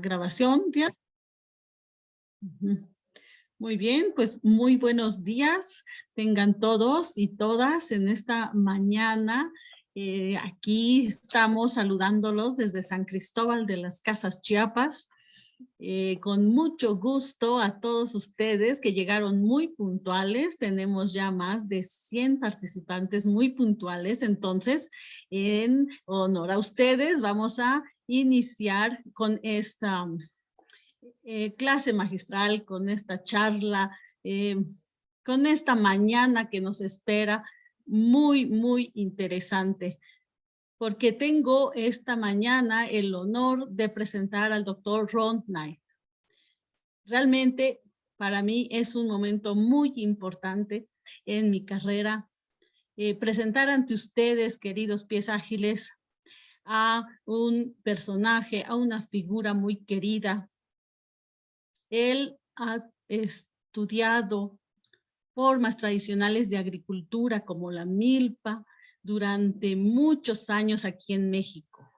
Grabación, ¿ya? Ujú. Muy bien, pues muy buenos días tengan todos y todas en esta mañana. Aquí estamos saludándolos desde San Cristóbal de las Casas, Chiapas. Con mucho gusto a todos ustedes que llegaron muy puntuales. Tenemos ya más de 100 participantes muy puntuales. Entonces, en honor a ustedes, vamos a iniciar con esta clase magistral, con esta charla, con esta mañana que nos espera muy, muy interesante, porque tengo esta mañana el honor de presentar al doctor Ron Knight. Realmente para mí es un momento muy importante en mi carrera presentar ante ustedes, queridos pies ágiles, a un personaje, a una figura muy querida. Él ha estudiado formas tradicionales de agricultura como la milpa durante muchos años aquí en México.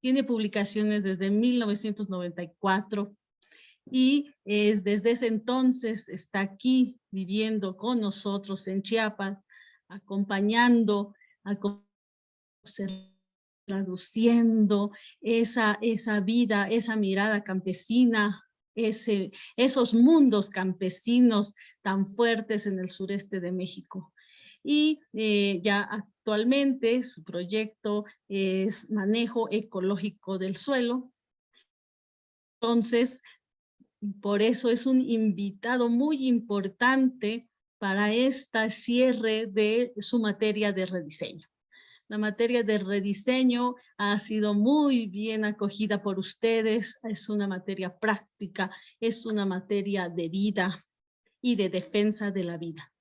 Tiene publicaciones desde 1994 y desde ese entonces está aquí viviendo con nosotros en Chiapas, acompañando, traduciendo esa vida, esa mirada campesina, esos mundos campesinos tan fuertes en el sureste de México. Y ya actualmente su proyecto es manejo ecológico del suelo. Entonces, por eso es un invitado muy importante para este cierre de su materia de rediseño. La materia de rediseño ha sido muy bien acogida por ustedes, es una materia práctica, es una materia de vida y de defensa de la vida.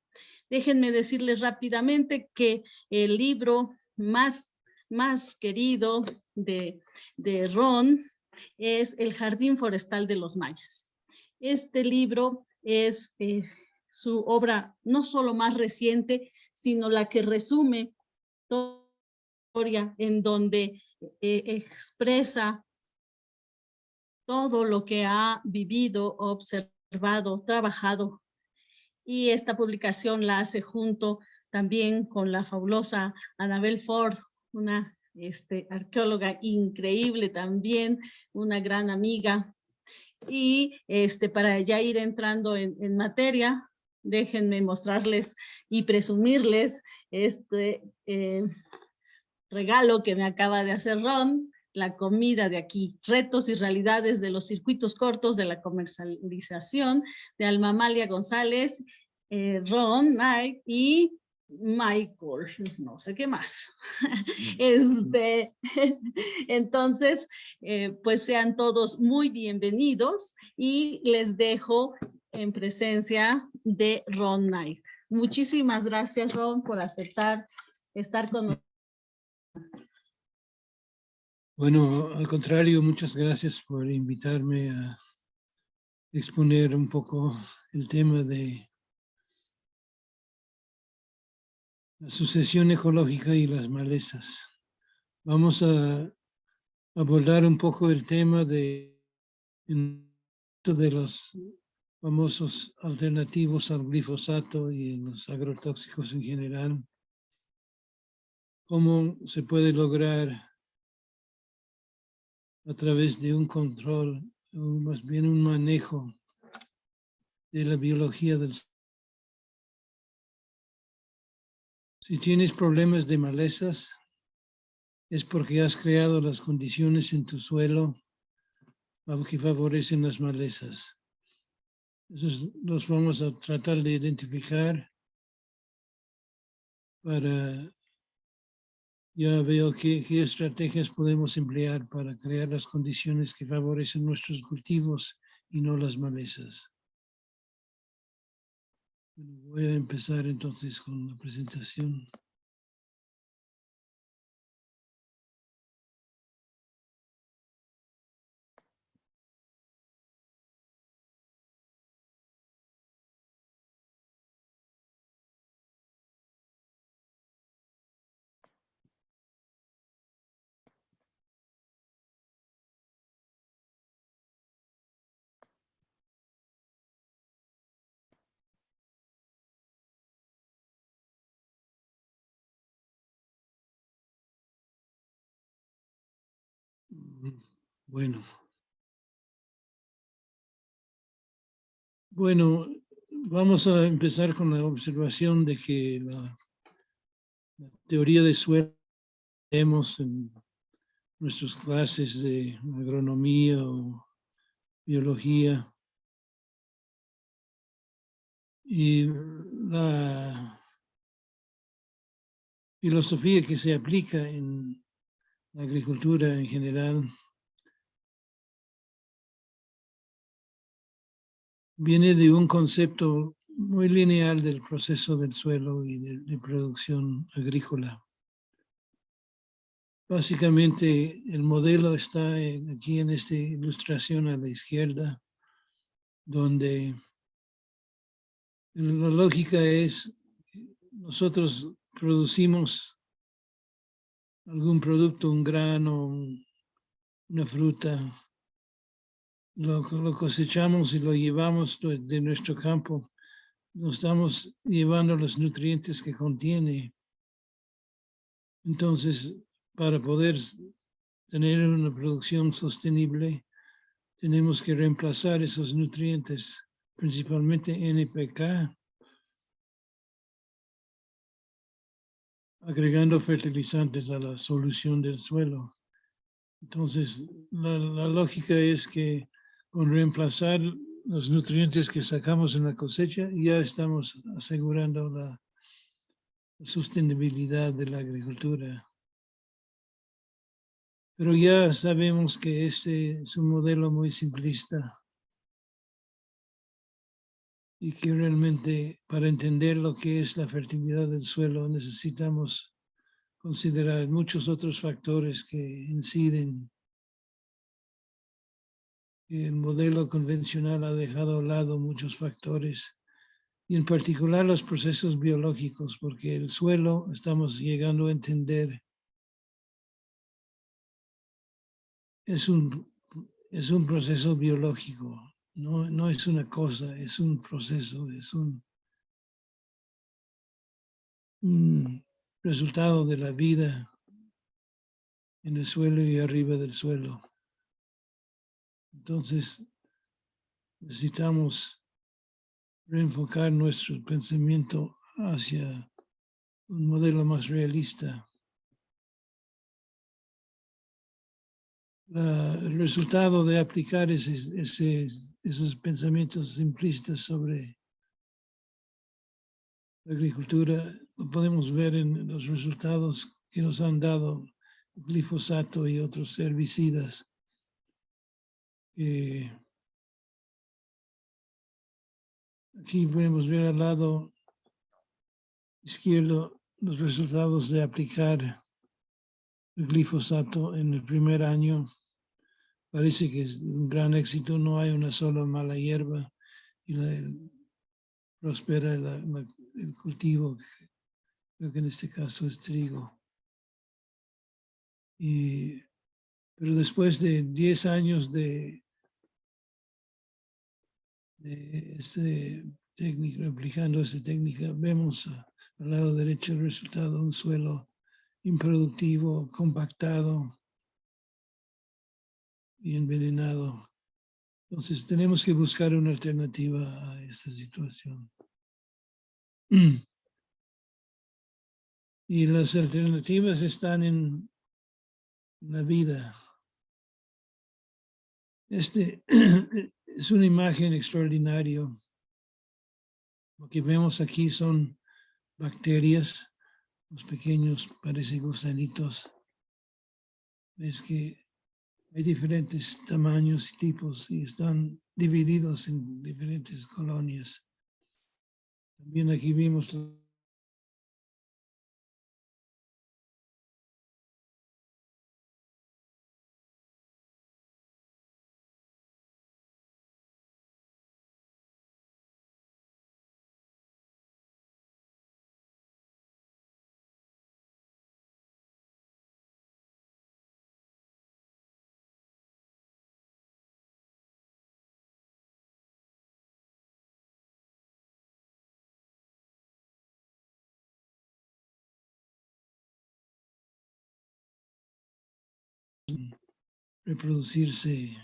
Déjenme decirles rápidamente que el libro más querido de Ron es El Jardín Forestal de los Mayas. Este libro es su obra no solo más reciente, sino la que resume toda la historia en donde expresa todo lo que ha vivido, observado, trabajado. Y esta publicación la hace junto también con la fabulosa Annabel Ford, una arqueóloga increíble también, una gran amiga. Y para ya ir entrando en materia, déjenme mostrarles y presumirles este regalo que me acaba de hacer Ron, la comida de aquí, retos y realidades de los circuitos cortos de la comercialización de Alma Amalia González, Ron Knight y Michael, no sé qué más. Entonces, pues sean todos muy bienvenidos y les dejo en presencia de Ron Knight. Muchísimas gracias, Ron, por aceptar estar con nosotros. Bueno, al contrario, muchas gracias por invitarme a exponer un poco el tema de la sucesión ecológica y las malezas. Vamos a abordar un poco el tema de los famosos alternativos al glifosato y los agrotóxicos en general. Cómo se puede lograr a través de un control, o más bien un manejo de la biología del suelo. Si tienes problemas de malezas, es porque has creado las condiciones en tu suelo que favorecen las malezas. Esos los vamos a tratar de identificar para, ya veo qué estrategias podemos emplear para crear las condiciones que favorecen nuestros cultivos y no las malezas. Bueno, voy a empezar entonces con la presentación. Bueno. Bueno, vamos a empezar con la observación de que la teoría de suelo que vemos en nuestras clases de agronomía o biología y la filosofía que se aplica en la agricultura en general viene de un concepto muy lineal del proceso del suelo y de producción agrícola. Básicamente el modelo está aquí en esta ilustración a la izquierda, donde la lógica es nosotros producimos algún producto, un grano, una fruta, lo cosechamos y lo llevamos de nuestro campo, nos estamos llevando los nutrientes que contiene. Entonces, para poder tener una producción sostenible, tenemos que reemplazar esos nutrientes, principalmente NPK, agregando fertilizantes a la solución del suelo. Entonces, la lógica es que con reemplazar los nutrientes que sacamos en la cosecha, ya estamos asegurando la sostenibilidad de la agricultura. Pero ya sabemos que este es un modelo muy simplista y que realmente para entender lo que es la fertilidad del suelo necesitamos considerar muchos otros factores que inciden. El modelo convencional ha dejado a lado muchos factores y en particular los procesos biológicos, porque el suelo estamos llegando a entender es un proceso biológico, no es una cosa, es un proceso, es un resultado de la vida en el suelo y arriba del suelo. Entonces, necesitamos reenfocar nuestro pensamiento hacia un modelo más realista. El resultado de aplicar esos pensamientos simplistas sobre la agricultura lo podemos ver en los resultados que nos han dado glifosato y otros herbicidas. Aquí podemos ver al lado izquierdo los resultados de aplicar el glifosato en el primer año. Parece que es un gran éxito, no hay una sola mala hierba y prospera el cultivo, creo que en este caso es trigo. Pero después de 10 años de técnica, aplicando esta técnica, vemos al lado derecho el resultado, un suelo improductivo, compactado y envenenado. Entonces tenemos que buscar una alternativa a esta situación. Y las alternativas están en la vida. Este es una imagen extraordinaria. Lo que vemos aquí son bacterias, los pequeños parecen gusanitos. Es que hay diferentes tamaños y tipos y están divididos en diferentes colonias. También aquí vimos reproducirse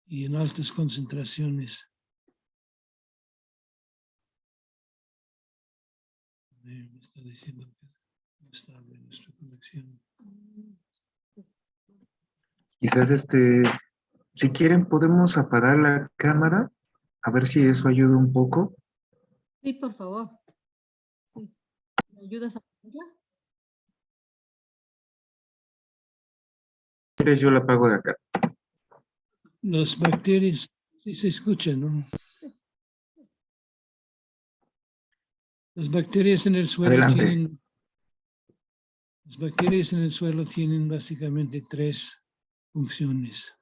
y en altas concentraciones. Me está diciendo que no está estable nuestra conexión. Quizás si quieren podemos apagar la cámara, a ver si eso ayuda un poco. Sí, por favor. Sí. ¿Me ayudas a apagarla? ¿Quieres? Yo la apago de acá. Las bacterias, sí se escuchan, ¿no? Las bacterias en el suelo Adelante. las bacterias en el suelo tienen básicamente 3 funciones.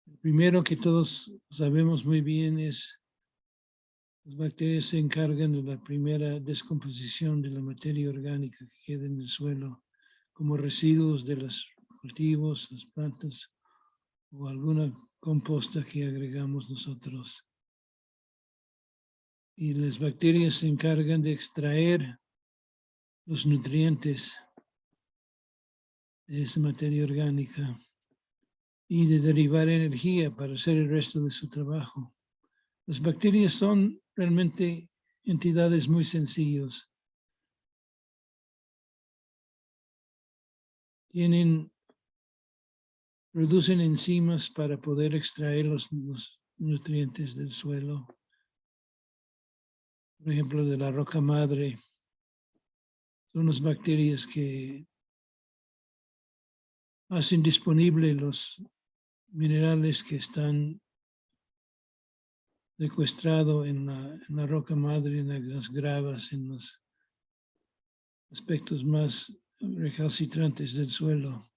El primero que todos sabemos muy bien es las bacterias se encargan de la primera descomposición de la materia orgánica que queda en el suelo como residuos de los cultivos, las plantas o alguna composta que agregamos nosotros. Y las bacterias se encargan de extraer los nutrientes de esa materia orgánica y de derivar energía para hacer el resto de su trabajo. Las bacterias son realmente entidades muy sencillas. Producen enzimas para poder extraer los nutrientes del suelo. Por ejemplo, de la roca madre. Son las bacterias que hacen disponible los minerales que están secuestrados en la roca madre, en las gravas, en los aspectos más recalcitrantes del suelo.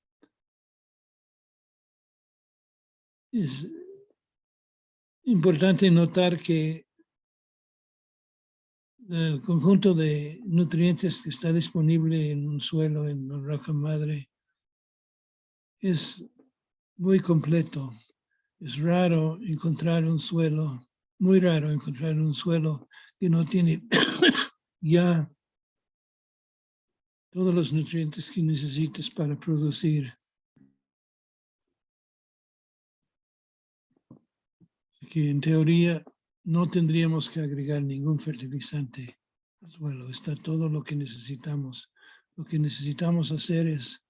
Es importante notar que el conjunto de nutrientes que está disponible en un suelo, en la roca madre, es muy completo. Es raro encontrar un suelo, muy raro encontrar un suelo que no tiene ya todos los nutrientes que necesitas para producir. Que en teoría no tendríamos que agregar ningún fertilizante al suelo. Está todo lo que necesitamos. Lo que necesitamos hacer es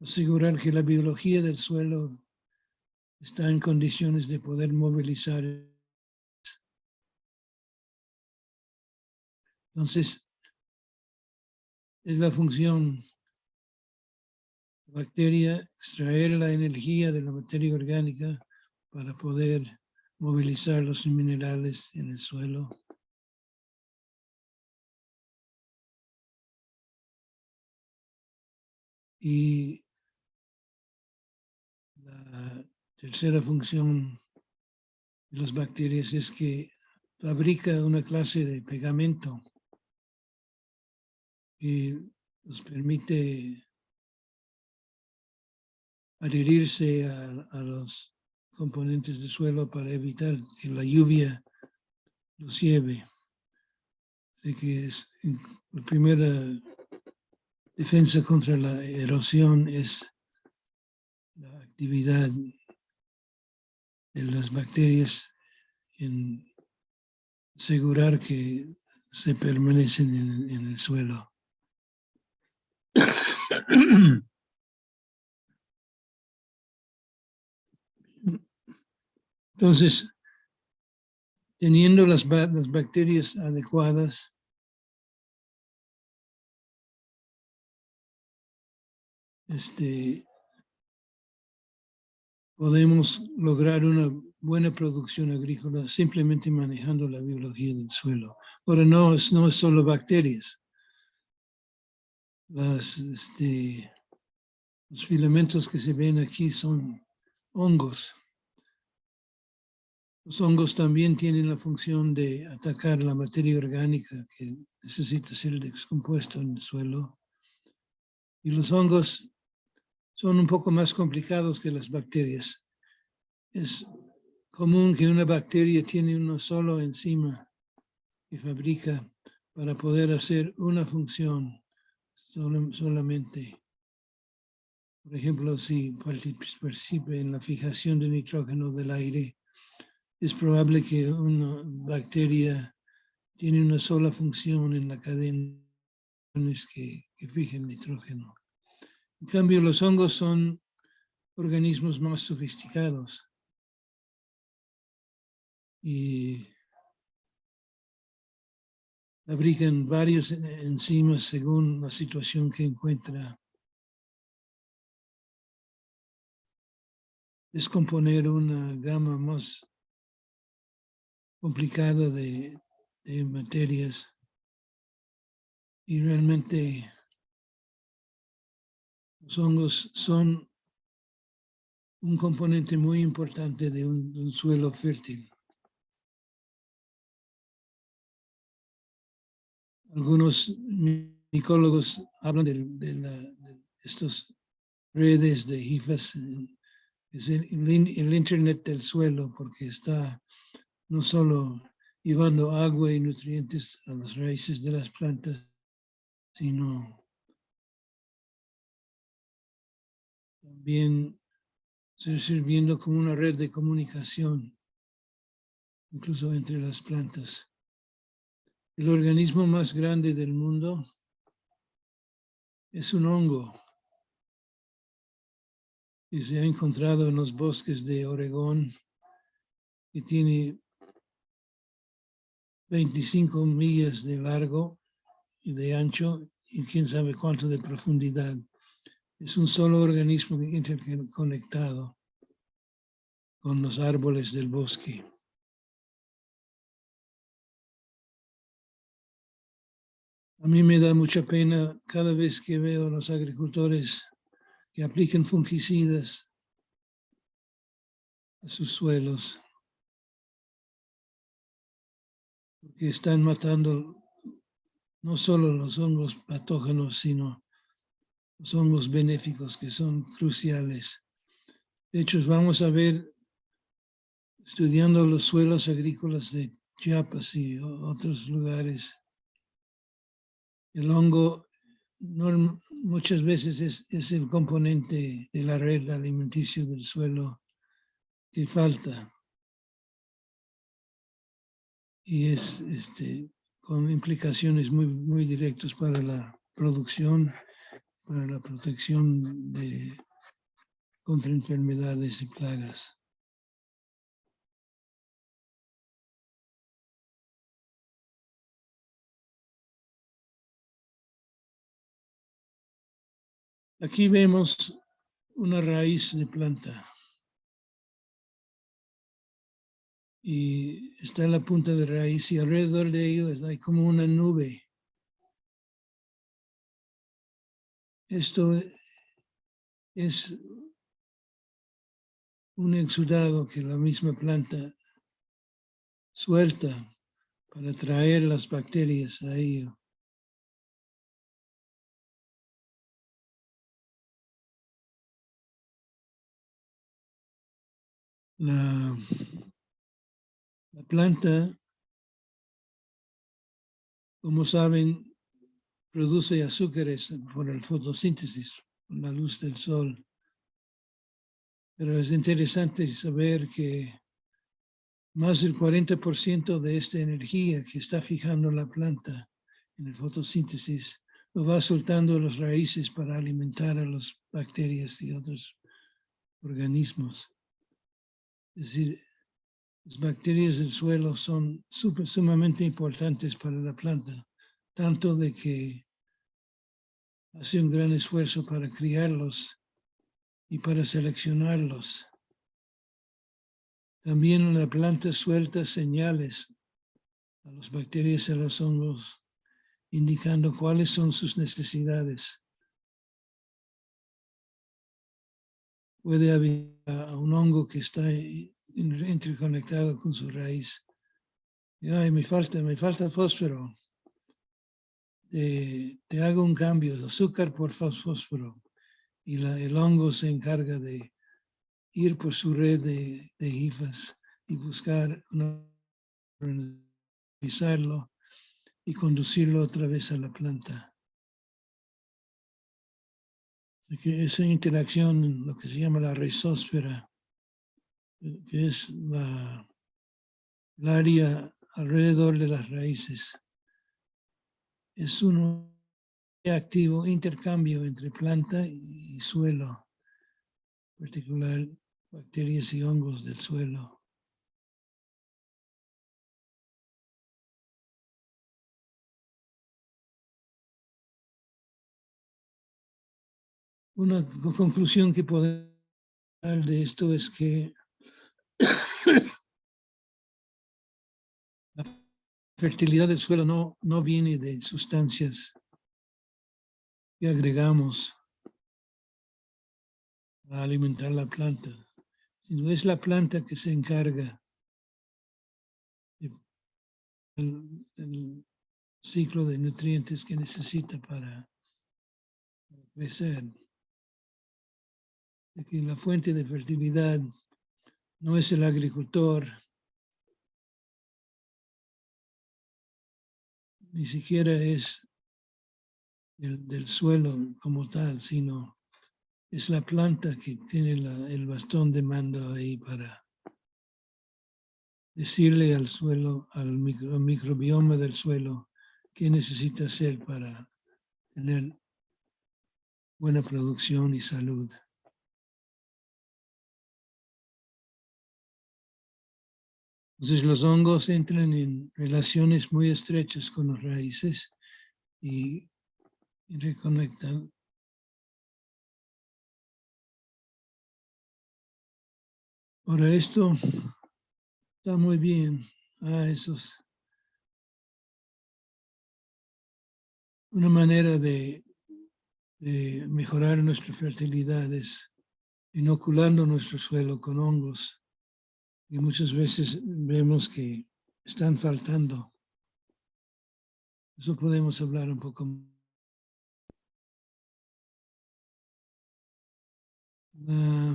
asegurar que la biología del suelo está en condiciones de poder movilizar. Entonces, es la función de la bacteria extraer la energía de la materia orgánica para poder movilizar los minerales en el suelo. Y la tercera función de las bacterias es que fabrica una clase de pegamento que nos permite adherirse a los componentes del suelo para evitar que la lluvia los lleve. Así que la primera defensa contra la erosión es la actividad de las bacterias en asegurar que se permanecen en el suelo. Entonces, teniendo las bacterias adecuadas, podemos lograr una buena producción agrícola simplemente manejando la biología del suelo. Ahora, no es solo bacterias. Los filamentos que se ven aquí son hongos. Los hongos también tienen la función de atacar la materia orgánica que necesita ser descompuesto en el suelo. Y los hongos son un poco más complicados que las bacterias. Es común que una bacteria tiene uno solo enzima que fabrica para poder hacer una función solamente. Por ejemplo, si participa en la fijación de nitrógeno del aire, es probable que una bacteria tiene una sola función en la cadena que fija el nitrógeno. En cambio, los hongos son organismos más sofisticados y fabrican varios enzimas según la situación que encuentra. Descomponer una gama más complicada de materias y realmente los hongos son un componente muy importante de un suelo fértil. Algunos micólogos hablan de estas redes de hifas, es el Internet del suelo, porque está no solo llevando agua y nutrientes a las raíces de las plantas, sino también sirviendo como una red de comunicación, incluso entre las plantas. El organismo más grande del mundo es un hongo que se ha encontrado en los bosques de Oregón, que tiene 25 millas de largo y de ancho y quién sabe cuánto de profundidad. Es un solo organismo interconectado con los árboles del bosque. A mí me da mucha pena cada vez que veo a los agricultores que aplican fungicidas a sus suelos, porque están matando no solo los hongos patógenos, sino los hongos benéficos que son cruciales. De hecho, vamos a ver, estudiando los suelos agrícolas de Chiapas y otros lugares, el hongo muchas veces es el componente de la red alimenticia del suelo que falta. Y es con implicaciones muy directas para la producción, para la protección contra enfermedades y plagas. Aquí vemos una raíz de planta y está en la punta de raíz y alrededor de ello hay como una nube. Esto es un exudado que la misma planta suelta para atraer las bacterias a ello. La planta, como saben, produce azúcares por la fotosíntesis, por la luz del sol. Pero es interesante saber que más del 40% de esta energía que está fijando la planta en la fotosíntesis lo va soltando a las raíces para alimentar a las bacterias y otros organismos. Es decir, las bacterias del suelo son sumamente importantes para la planta, tanto de que hace un gran esfuerzo para criarlos y para seleccionarlos. También la planta suelta señales a las bacterias y a los hongos, indicando cuáles son sus necesidades. Puede haber un hongo que está interconectado con su raíz. Ay, me falta fósforo. Te hago un cambio, azúcar por fósforo. Y el hongo se encarga de ir por su red de hifas y buscar analizarlo y conducirlo otra vez a la planta. Que esa interacción, lo que se llama la rizósfera, que es el área alrededor de las raíces, es un activo intercambio entre planta y suelo, en particular bacterias y hongos del suelo. Una conclusión que podemos dar de esto es que la fertilidad del suelo no viene de sustancias que agregamos a alimentar la planta, sino es la planta que se encarga del ciclo de nutrientes que necesita para crecer. De que la fuente de fertilidad no es el agricultor, ni siquiera es del suelo como tal, sino es la planta que tiene el bastón de mando ahí para decirle al suelo, al microbioma del suelo, qué necesita hacer para tener buena producción y salud. Entonces los hongos entran en relaciones muy estrechas con las raíces y reconectan. Ahora esto está muy bien. Eso es una manera de mejorar nuestra fertilidad, es inoculando nuestro suelo con hongos. Y muchas veces vemos que están faltando. Eso podemos hablar un poco. Está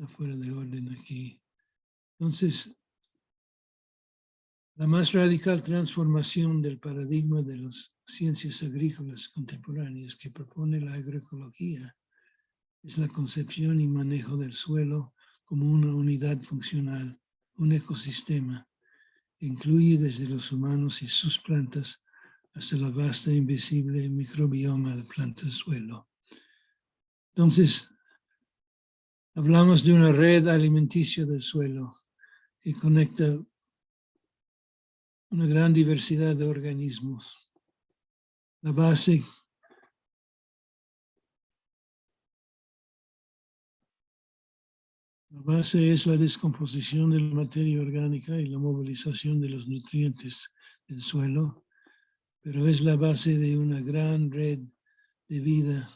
fuera de orden aquí. Entonces, la más radical transformación del paradigma de las ciencias agrícolas contemporáneas que propone la agroecología es la concepción y manejo del suelo como una unidad funcional, un ecosistema que incluye desde los humanos y sus plantas hasta la vasta e invisible microbioma de plantas-suelo. Entonces, hablamos de una red alimenticia del suelo que conecta una gran diversidad de organismos. La base es la descomposición de la materia orgánica y la movilización de los nutrientes del suelo, pero es la base de una gran red de vida.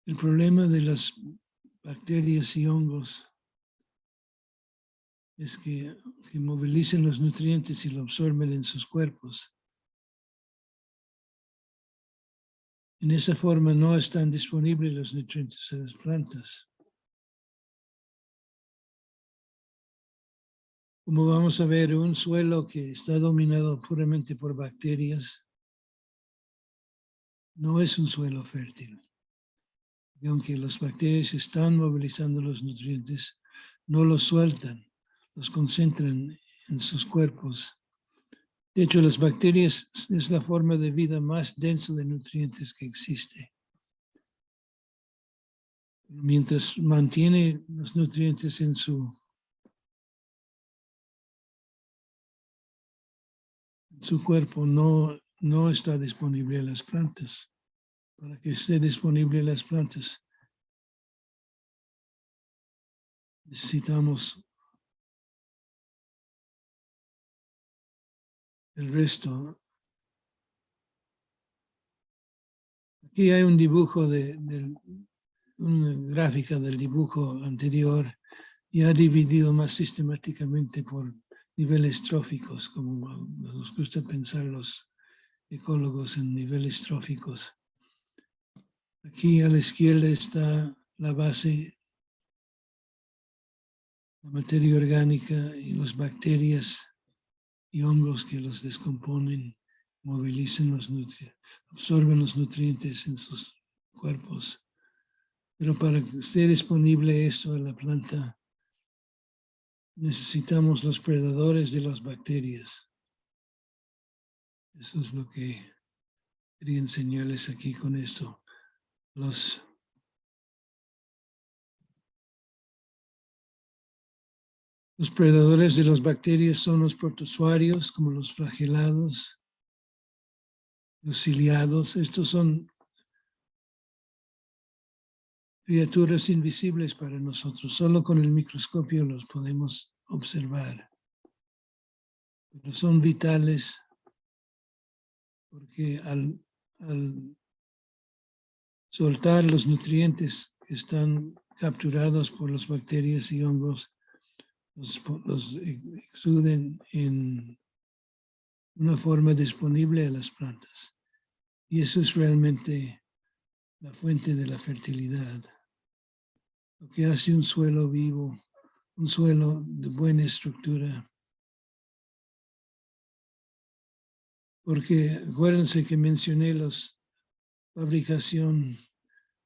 El problema de las bacterias y hongos es que movilicen los nutrientes y lo absorben en sus cuerpos. En esa forma no están disponibles los nutrientes a las plantas. Como vamos a ver, un suelo que está dominado puramente por bacterias no es un suelo fértil. Y aunque las bacterias están movilizando los nutrientes, no los sueltan, los concentran en sus cuerpos. De hecho, las bacterias es la forma de vida más densa de nutrientes que existe. Mientras mantiene los nutrientes en su cuerpo, no está disponible a las plantas. Para que esté disponible a las plantas, necesitamos el resto. Aquí hay un dibujo una gráfica del dibujo anterior, y ha dividido más sistemáticamente por niveles tróficos, como nos gusta pensar los ecólogos en niveles tróficos. Aquí a la izquierda está la base, la materia orgánica y las bacterias y hongos que los descomponen. movilizan los nutrientes, absorben los nutrientes en sus cuerpos. Pero para que esté disponible esto a la planta, necesitamos los predadores de las bacterias. Eso es lo que quería enseñarles aquí con esto. Los predadores de las bacterias son los protozoarios, como los flagelados, los ciliados. Estos son criaturas invisibles para nosotros. Solo con el microscopio los podemos observar. Pero son vitales porque al soltar los nutrientes que están capturados por las bacterias y hongos, los exuden en una forma disponible a las plantas. Y eso es realmente la fuente de la fertilidad. Lo que hace un suelo vivo, un suelo de buena estructura. Porque acuérdense que mencioné la fabricación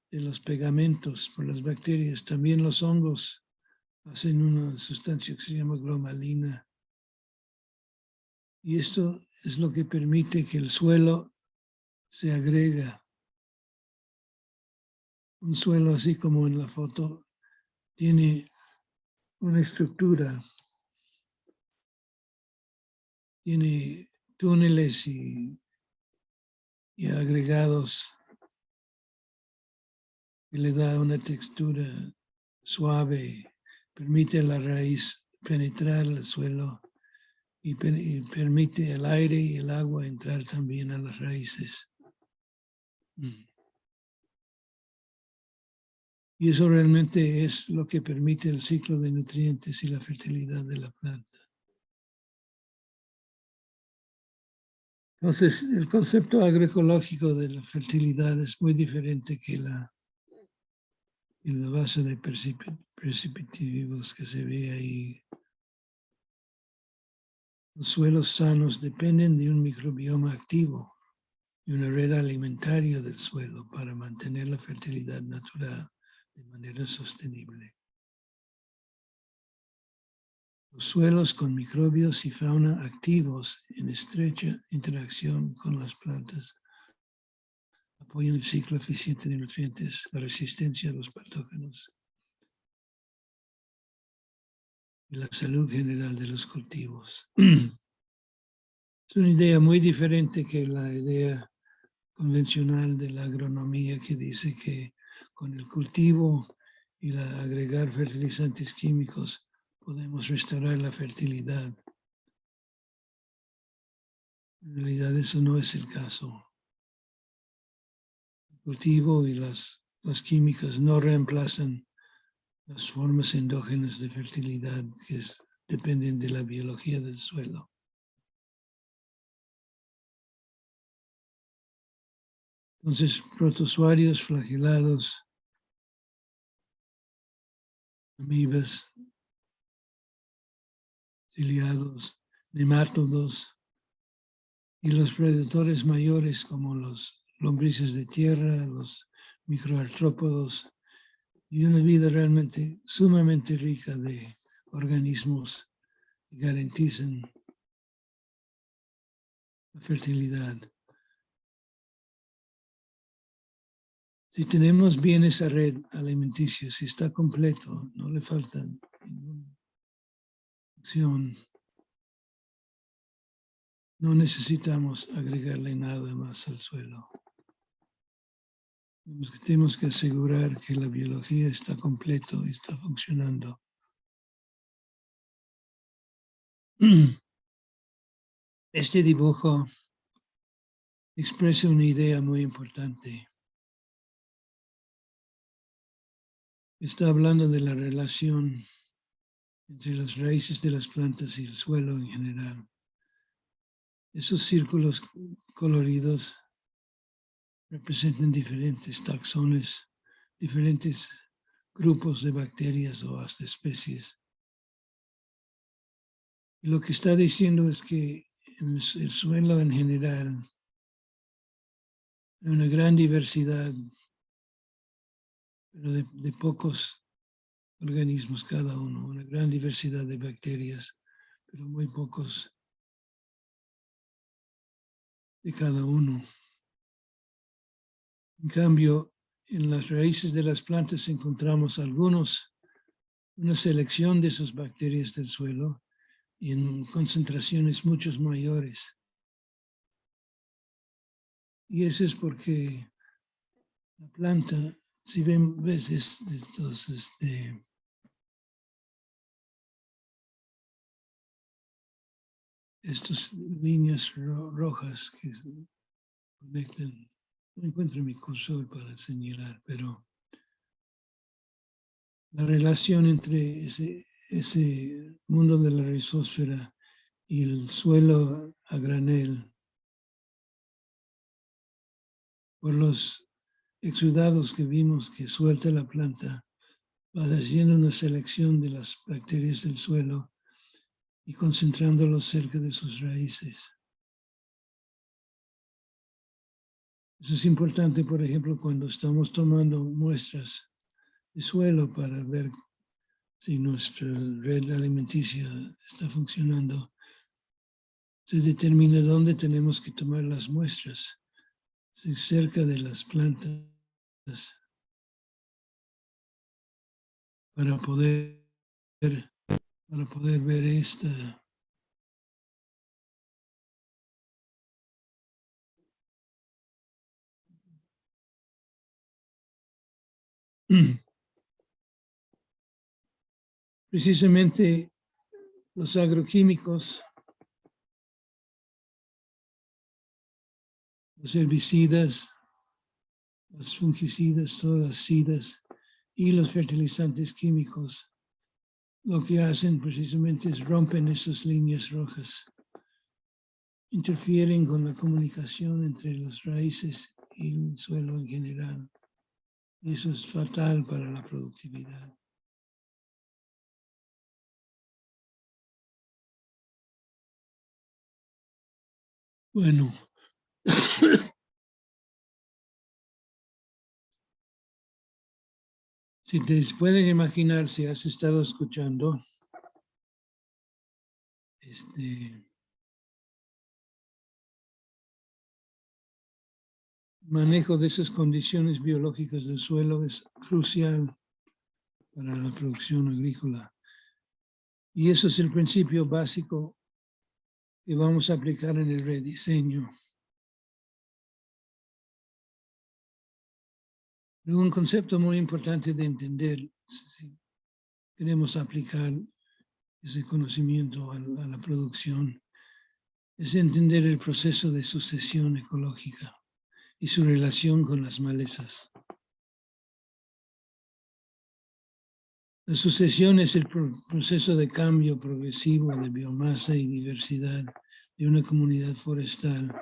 de los pegamentos por las bacterias. También los hongos hacen una sustancia que se llama glomalina. Y esto es lo que permite que el suelo se agrega. Un suelo así como en la foto tiene una estructura, tiene túneles y agregados que le da una textura suave, permite a la raíz penetrar el suelo y permite el aire y el agua entrar también a las raíces. Y eso realmente es lo que permite el ciclo de nutrientes y la fertilidad de la planta. Entonces, el concepto agroecológico de la fertilidad es muy diferente que la base de precipitativos que se ve ahí. Los suelos sanos dependen de un microbioma activo y una red alimentaria del suelo para mantener la fertilidad natural de manera sostenible. Los suelos con microbios y fauna activos en estrecha interacción con las plantas apoyan el ciclo eficiente de nutrientes, la resistencia a los patógenos y la salud general de los cultivos. Es una idea muy diferente que la idea convencional de la agronomía que dice que con el cultivo y agregar fertilizantes químicos podemos restaurar la fertilidad. En realidad eso no es el caso. El cultivo y las químicas no reemplazan las formas endógenas de fertilidad que dependen de la biología del suelo. Entonces, protozoarios, flagelados, amibas, ciliados, nemátodos y los predadores mayores como los lombrices de tierra, los microartrópodos y una vida realmente sumamente rica de organismos que garantizan la fertilidad. Si tenemos bien esa red alimenticia, si está completo, no le falta ninguna acción, no necesitamos agregarle nada más al suelo. Tenemos que asegurar que la biología está completo y está funcionando. Este dibujo expresa una idea muy importante. Está hablando de la relación entre las raíces de las plantas y el suelo en general. Esos círculos coloridos representan diferentes taxones, diferentes grupos de bacterias o hasta especies. Y lo que está diciendo es que en el suelo en general hay una gran diversidad, pero de pocos organismos cada uno, una gran diversidad de bacterias, pero muy pocos de cada uno. En cambio, en las raíces de las plantas encontramos una selección de esas bacterias del suelo y en concentraciones mucho mayores. Y eso es porque la planta, si ves estas líneas rojas que se conectan, no encuentro mi cursor para señalar, pero la relación entre ese mundo de la rizósfera y el suelo a granel, por los exudados que vimos que suelta la planta, va haciendo una selección de las bacterias del suelo y concentrándolos cerca de sus raíces. Eso es importante, por ejemplo, cuando estamos tomando muestras de suelo para ver si nuestra red alimenticia está funcionando. Se determina dónde tenemos que tomar las muestras, si cerca de las plantas, para poder ver esta. Precisamente los agroquímicos, los herbicidas, los fungicidas, todas las sidas y los fertilizantes químicos, lo que hacen precisamente es rompen esas líneas rojas, interfieren con la comunicación entre las raíces y el suelo en general. Y eso es fatal para la productividad. Bueno, si te pueden imaginar, si has estado escuchando, manejo de esas condiciones biológicas del suelo es crucial para la producción agrícola. Y eso es el principio básico que vamos a aplicar en el rediseño. Un concepto muy importante de entender si queremos aplicar ese conocimiento a la producción es entender el proceso de sucesión ecológica y su relación con las malezas. La sucesión es el proceso de cambio progresivo de biomasa y diversidad de una comunidad forestal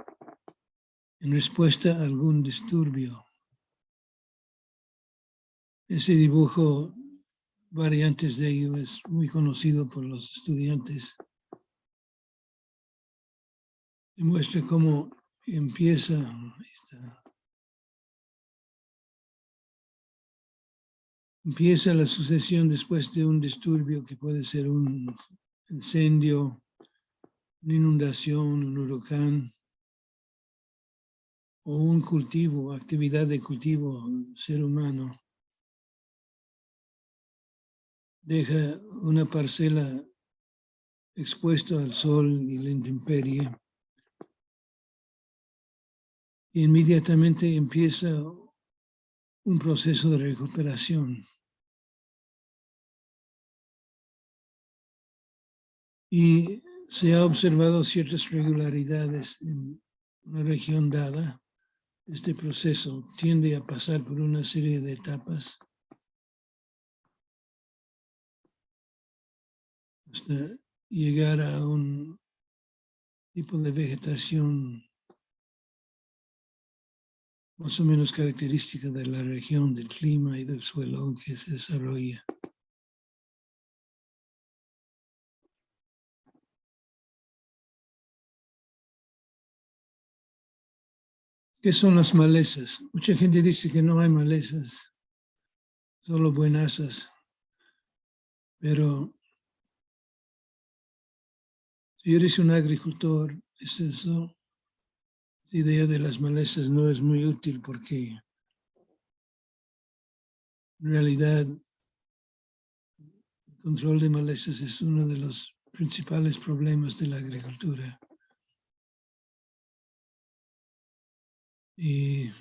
en respuesta a algún disturbio. Ese dibujo, variantes de ello, es muy conocido por los estudiantes. Demuestra cómo empieza la sucesión después de un disturbio que puede ser un incendio, una inundación, un huracán o un cultivo, actividad de cultivo, ser humano. Deja una parcela expuesta al sol y la intemperie. Y inmediatamente empieza un proceso de recuperación. Y se ha observado ciertas regularidades en una región dada. Este proceso tiende a pasar por una serie de etapas hasta llegar a un tipo de vegetación más o menos característica de la región, del clima y del suelo en que se desarrolla. ¿Qué son las malezas? Mucha gente dice que no hay malezas, solo buenasas. Pero si eres un agricultor, es eso. La idea de las malezas no es muy útil porque en realidad el control de malezas es uno de los principales problemas de la agricultura. Y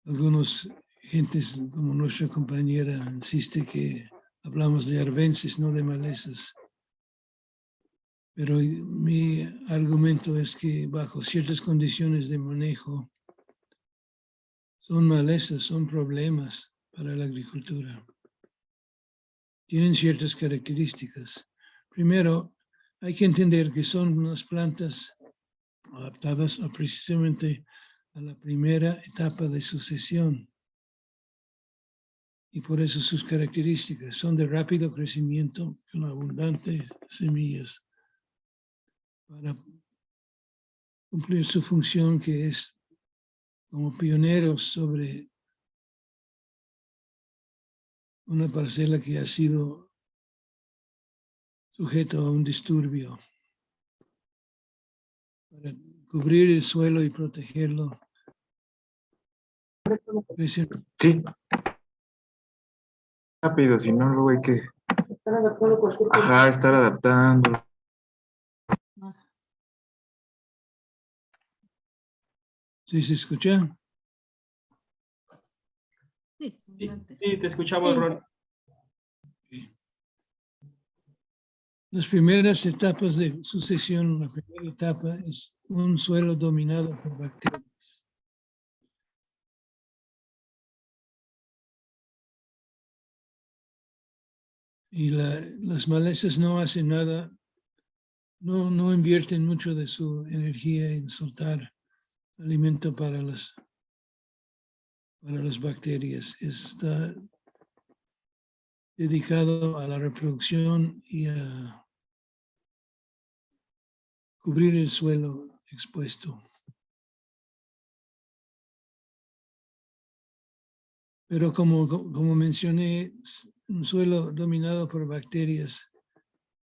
algunos gentes como nuestra compañera insiste que hablamos de arbences, no de malezas. Pero mi argumento es que bajo ciertas condiciones de manejo son malezas, son problemas para la agricultura. Tienen ciertas características. Primero, hay que entender que son unas plantas adaptadas precisamente a la primera etapa de sucesión. Y por eso sus características son de rápido crecimiento con abundantes semillas para cumplir su función, que es como pioneros sobre una parcela que ha sido sujeto a un disturbio, para cubrir el suelo y protegerlo. Sí. Rápido, si no, luego hay que estar adaptando. ¿Sí se escucha? Sí, Sí, te escuchamos, Ron. Las primeras etapas de sucesión, la primera etapa es un suelo dominado por bacterias. Y las malezas no hacen nada, no invierten mucho de su energía en soltar alimento para las bacterias. Está dedicado a la reproducción y a cubrir el suelo expuesto. Pero como mencioné, un suelo dominado por bacterias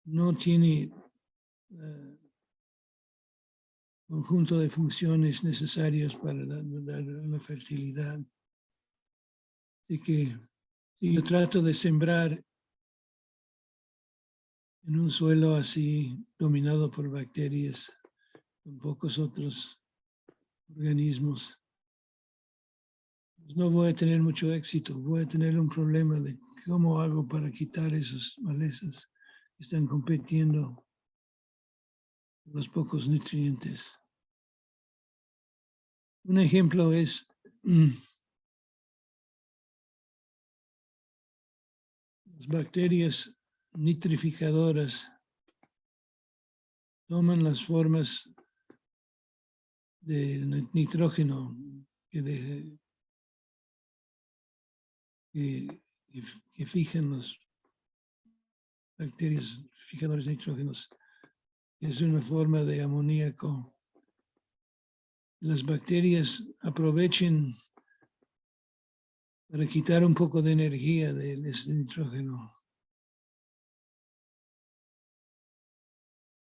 no tiene conjunto de funciones necesarias para dar la fertilidad. Así que si yo trato de sembrar en un suelo así dominado por bacterias, con pocos otros organismos, pues no voy a tener mucho éxito. Voy a tener un problema de cómo hago para quitar esas malezas que están compitiendo con los pocos nutrientes. Un ejemplo es las bacterias nitrificadoras toman las formas de nitrógeno que fijan las bacterias fijadores de nitrógenos. Es una forma de amoníaco. Las bacterias aprovechen para quitar un poco de energía de ese nitrógeno,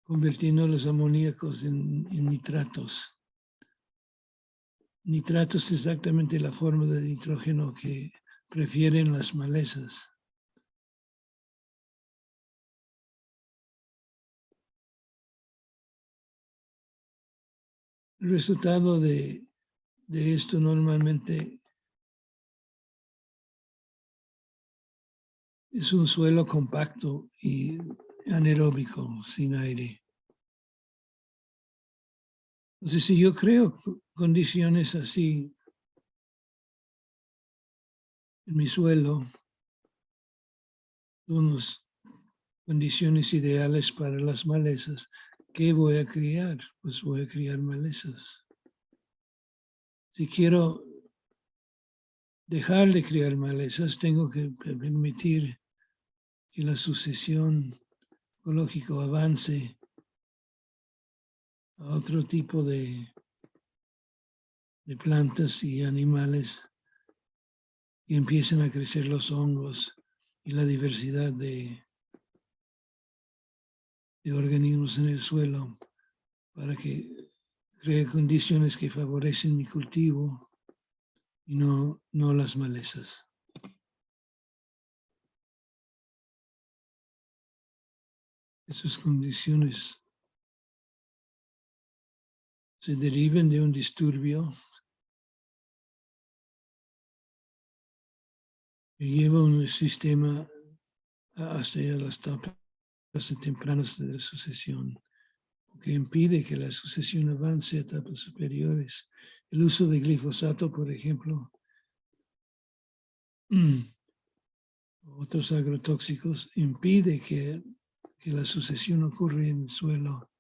convirtiendo los amoníacos en nitratos. Nitratos es exactamente la forma de nitrógeno que prefieren las malezas. El resultado de esto normalmente es un suelo compacto y anaeróbico, sin aire. Entonces, si yo creo condiciones así en mi suelo, unas condiciones ideales para las malezas, ¿qué voy a criar? Pues voy a criar malezas. Si quiero dejar de criar malezas, tengo que permitir que la sucesión ecológica avance a otro tipo de de plantas y animales y empiezan a crecer los hongos y la diversidad de organismos en el suelo para que cree condiciones que favorecen mi cultivo y no las malezas. Esas condiciones se derivan de un disturbio que lleva un sistema hacia las etapas tempranas de la sucesión, que impide que la sucesión avance a etapas superiores. El uso de glifosato, por ejemplo, otros agrotóxicos, impide que la sucesión ocurra en el suelo.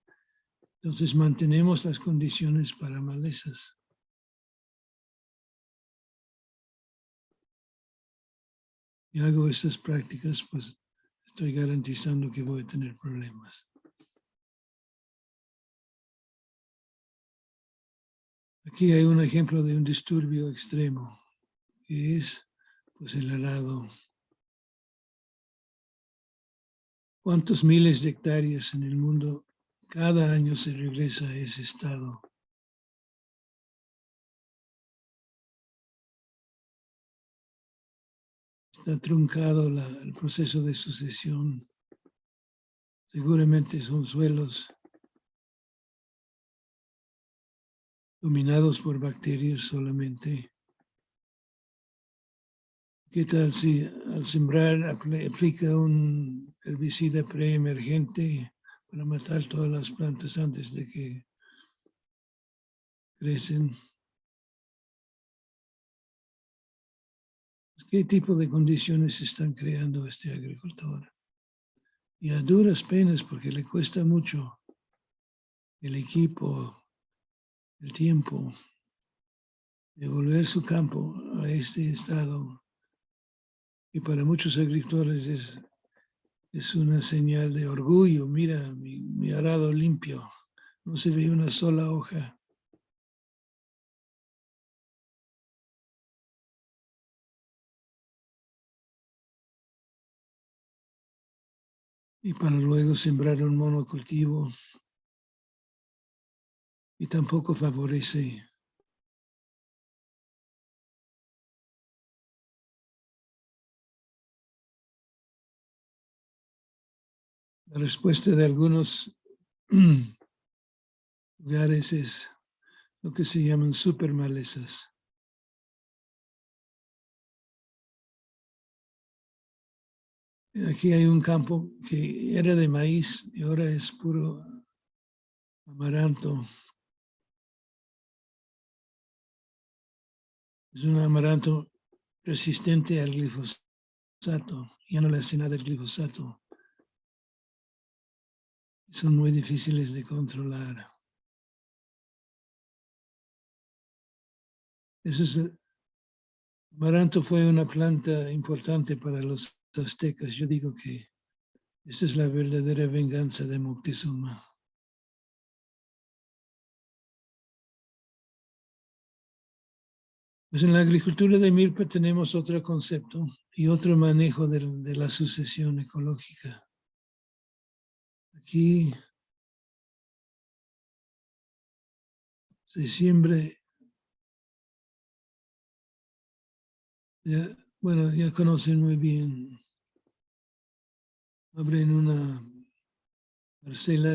Entonces mantenemos las condiciones para malezas. Y hago estas prácticas, pues estoy garantizando que voy a tener problemas. Aquí hay un ejemplo de un disturbio extremo, que es pues el arado. ¿Cuántos miles de hectáreas en el mundo cada año se regresa a ese estado? Está truncado el proceso de sucesión. Seguramente son suelos dominados por bacterias solamente. ¿Qué tal si al sembrar aplica un herbicida preemergente para matar todas las plantas antes de que crecen? ¿Qué tipo de condiciones están creando este agricultor? Y a duras penas, porque le cuesta mucho el equipo, el tiempo, devolver su campo a este estado. Y para muchos agricultores es una señal de orgullo. Mira, mi arado limpio, no se ve una sola hoja. Y para luego sembrar un monocultivo. Y tampoco favorece. La respuesta de algunos lugares es lo que se llaman supermalezas. Aquí hay un campo que era de maíz y ahora es puro amaranto. Es un amaranto resistente al glifosato. Ya no le hace nada el glifosato. Son muy difíciles de controlar. Amaranto fue una planta importante para los aztecas. Yo digo que esa es la verdadera venganza de Moctezuma. Pues en la agricultura de milpa tenemos otro concepto y otro manejo de la sucesión ecológica. Aquí se siembra, ya conocen muy bien, abren una parcela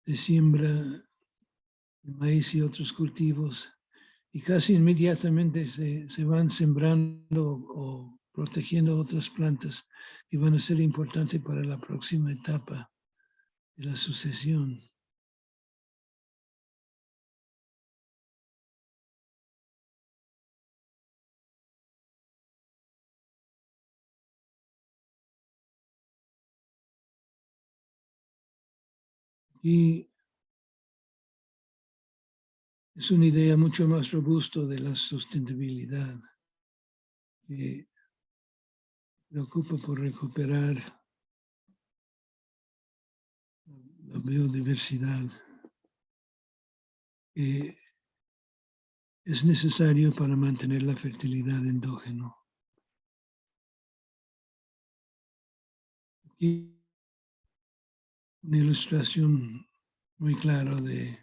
se siembra maíz y otros cultivos y casi inmediatamente se van sembrando o protegiendo otras plantas que van a ser importantes para la próxima etapa de la sucesión. Y es una idea mucho más robusta de la sustentabilidad, que preocupa por recuperar la biodiversidad. que es necesario para mantener la fertilidad endógeno. Aquí una ilustración muy clara de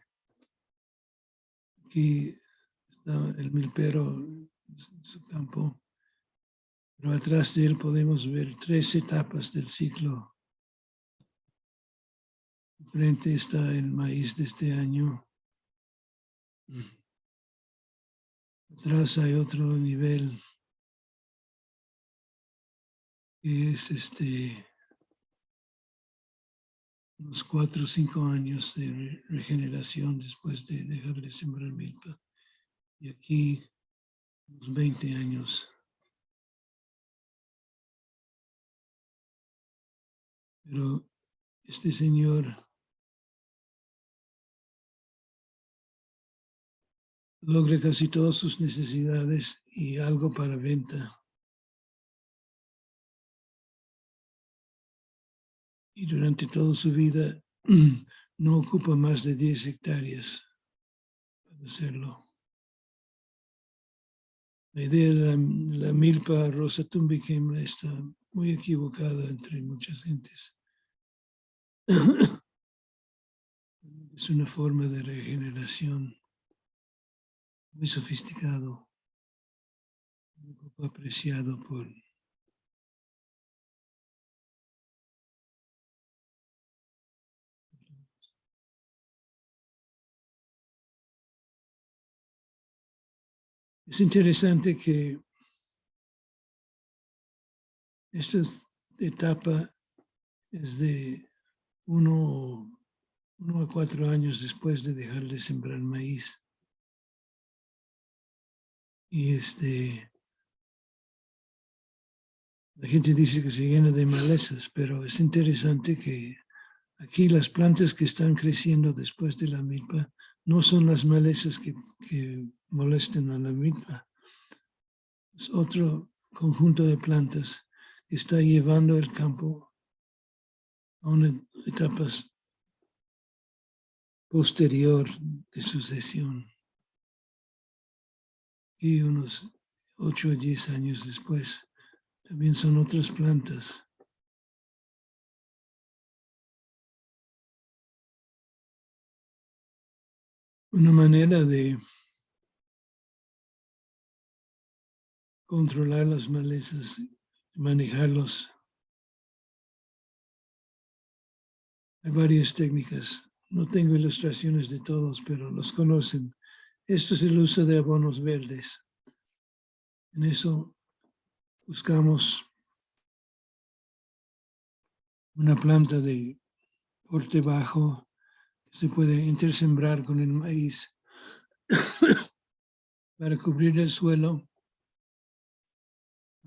aquí está el milpero en su campo, pero atrás de él podemos ver 3 etapas del ciclo. Enfrente está el maíz de este año. Atrás hay otro nivel que es unos 4 o 5 años de regeneración después de dejar de sembrar milpa. Y aquí unos 20 años. Pero este señor logra casi todas sus necesidades y algo para venta. Y durante toda su vida no ocupa más de 10 hectáreas para hacerlo. La idea de la milpa rosa tumbiquem está muy equivocada entre muchas gentes. Es una forma de regeneración muy sofisticado, muy poco apreciado por Es interesante que esta etapa es de 1 a 4 años después de dejar de sembrar maíz. Y la gente dice que se llena de malezas, pero es interesante que aquí las plantas que están creciendo después de la milpa no son las malezas que molestan a la milpa. Es otro conjunto de plantas que está llevando el campo a una etapa posterior de sucesión. Y unos 8 o 10 años después, también son otras plantas. Una manera de controlar las malezas, manejarlos. Hay varias técnicas. No tengo ilustraciones de todos, pero los conocen. Esto es el uso de abonos verdes. En eso buscamos una planta de porte bajo que se puede intersembrar con el maíz para cubrir el suelo.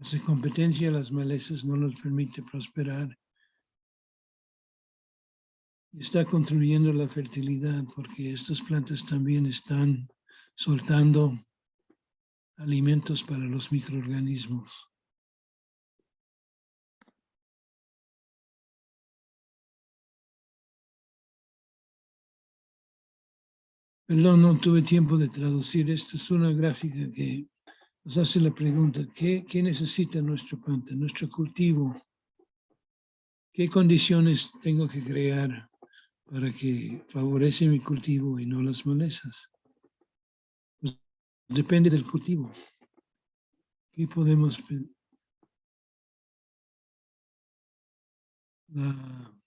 Hace competencia a las malezas, no los permite prosperar. Y está contribuyendo la fertilidad porque estas plantas también están soltando alimentos para los microorganismos. Perdón, no tuve tiempo de traducir. Esta es una gráfica que nos hace la pregunta, ¿qué necesita nuestra planta, nuestro cultivo? ¿Qué condiciones tengo que crear para que favorece mi cultivo y no las malezas? Pues depende del cultivo. Aquí podemos la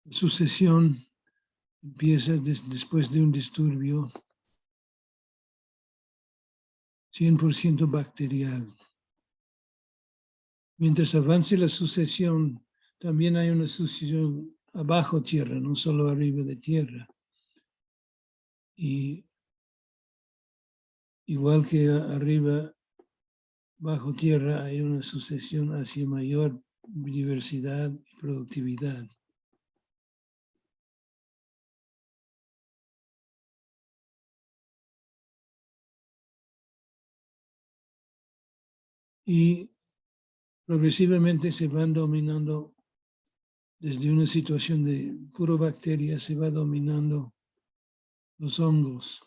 sucesión empieza después de un disturbio 100% bacterial. Mientras avance la sucesión, también hay una sucesión abajo tierra, no solo arriba de tierra. Y igual que arriba, bajo tierra, hay una sucesión hacia mayor diversidad y productividad. Y progresivamente se van dominando, desde una situación de puro bacteria, se va dominando los hongos.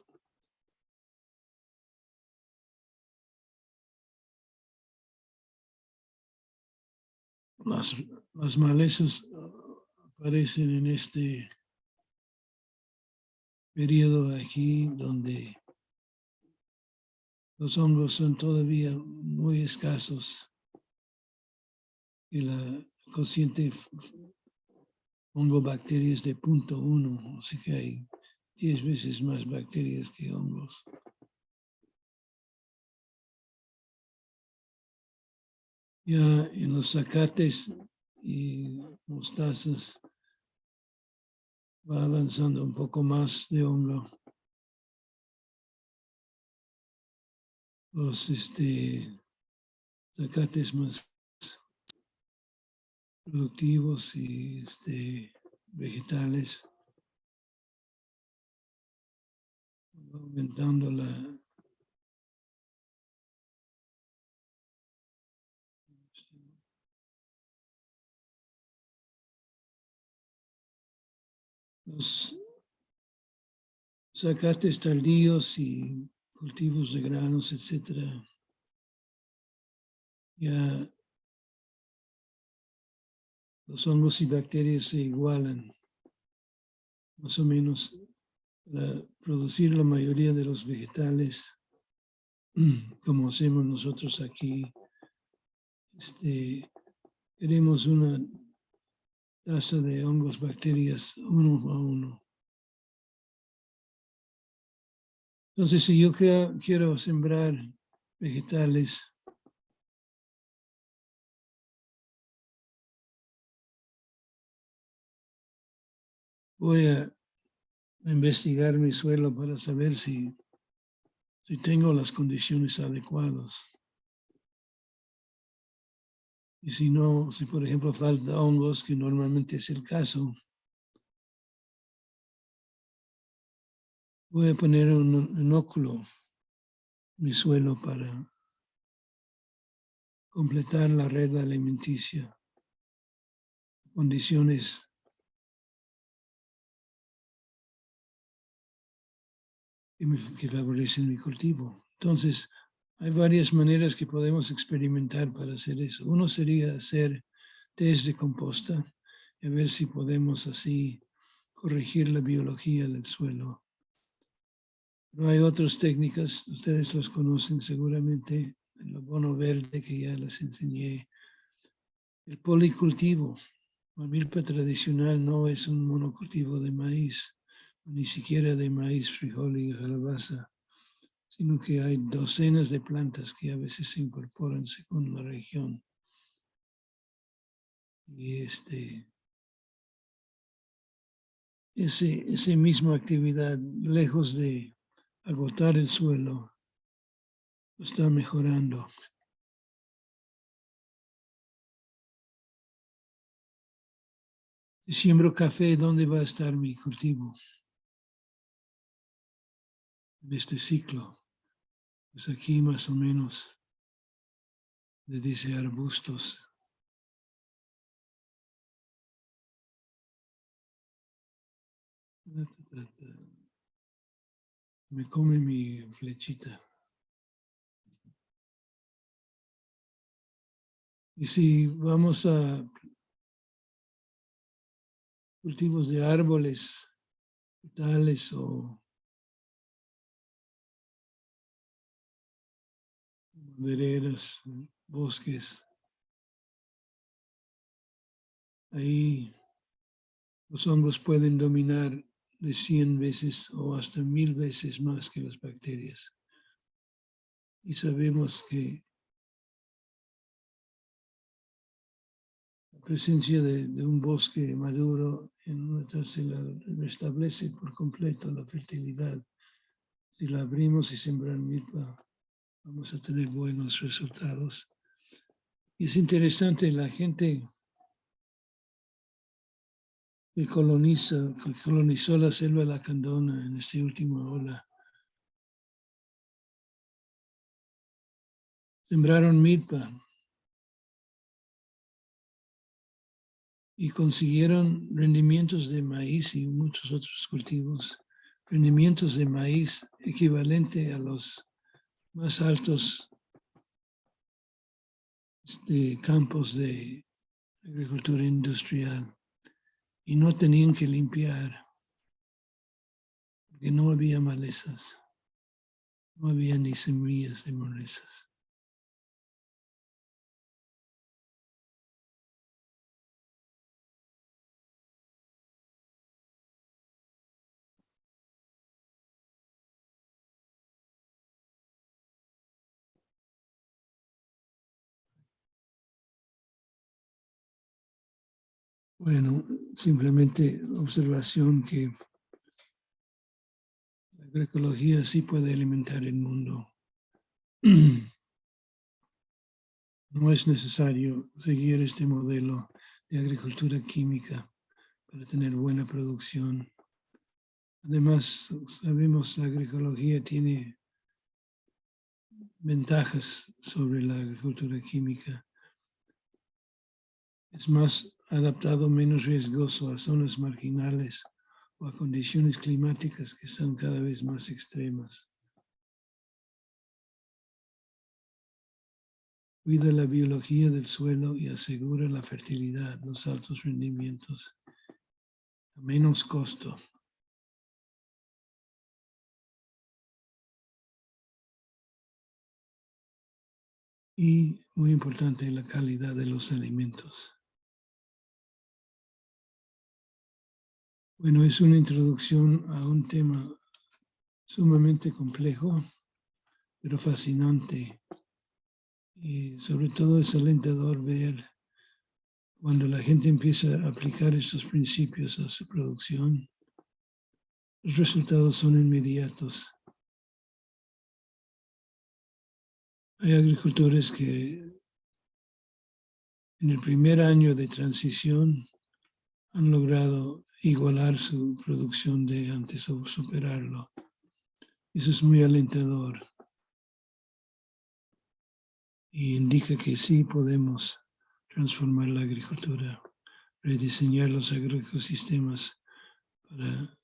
Las malezas aparecen en este periodo aquí donde los hongos son todavía muy escasos y la cociente hongobacteria es de 0.1, así que hay 10 veces más bacterias que hongos. Ya en los zacates y mostazas va avanzando un poco más de hongo. Los zacates más productivos y vegetales, va aumentando los zacates tardíos y cultivos de granos, etcétera. Ya los hongos y bacterias se igualan, más o menos, para producir la mayoría de los vegetales, como hacemos nosotros aquí. Tenemos una tasa de hongos, bacterias 1:1. Entonces, si yo quiero sembrar vegetales, voy a investigar mi suelo para saber si tengo las condiciones adecuadas. Y si no, si por ejemplo falta hongos, que normalmente es el caso, voy a poner un inóculo en mi suelo para completar la red alimenticia. Condiciones que favorecen mi cultivo. Entonces, hay varias maneras que podemos experimentar para hacer eso. Uno sería hacer test de composta y ver si podemos así corregir la biología del suelo. Pero hay otras técnicas, ustedes los conocen seguramente, el abono verde que ya les enseñé. El policultivo, la milpa tradicional no es un monocultivo de maíz, ni siquiera de maíz, frijol y calabaza, sino que hay docenas de plantas que a veces se incorporan según la región. Y esa misma actividad, lejos de agotar el suelo, lo está mejorando. Si siembro café, ¿dónde va a estar mi cultivo? En este ciclo. Pues aquí más o menos le dice arbustos. Me come mi flechita. Y si vamos a cultivos de árboles, frutales o madereras, bosques, ahí los hongos pueden dominar de 100 veces o hasta 1000 veces más que las bacterias. Y sabemos que la presencia de un bosque maduro en una parcela restablece por completo la fertilidad. Si la abrimos y sembrar milpa, vamos a tener buenos resultados. Y es interesante, la gente que colonizó la selva lacandona en esta última ola, sembraron milpa y consiguieron rendimientos de maíz y muchos otros cultivos rendimientos de maíz equivalente a los más altos campos de agricultura industrial y no tenían que limpiar porque no había malezas, no había ni semillas de malezas. Bueno, simplemente observación que la agroecología sí puede alimentar el mundo. No es necesario seguir este modelo de agricultura química para tener buena producción. Además, sabemos la agroecología tiene ventajas sobre la agricultura química. Es más adaptado, menos riesgoso a zonas marginales o a condiciones climáticas que son cada vez más extremas. Cuida la biología del suelo y asegura la fertilidad, los altos rendimientos, a menos costo. Y muy importante, la calidad de los alimentos. Bueno, es una introducción a un tema sumamente complejo, pero fascinante. Y sobre todo es alentador ver cuando la gente empieza a aplicar estos principios a su producción, los resultados son inmediatos. Hay agricultores que en el primer año de transición han logrado igualar su producción de antes o superarlo. Eso es muy alentador y indica que sí podemos transformar la agricultura, rediseñar los agroecosistemas para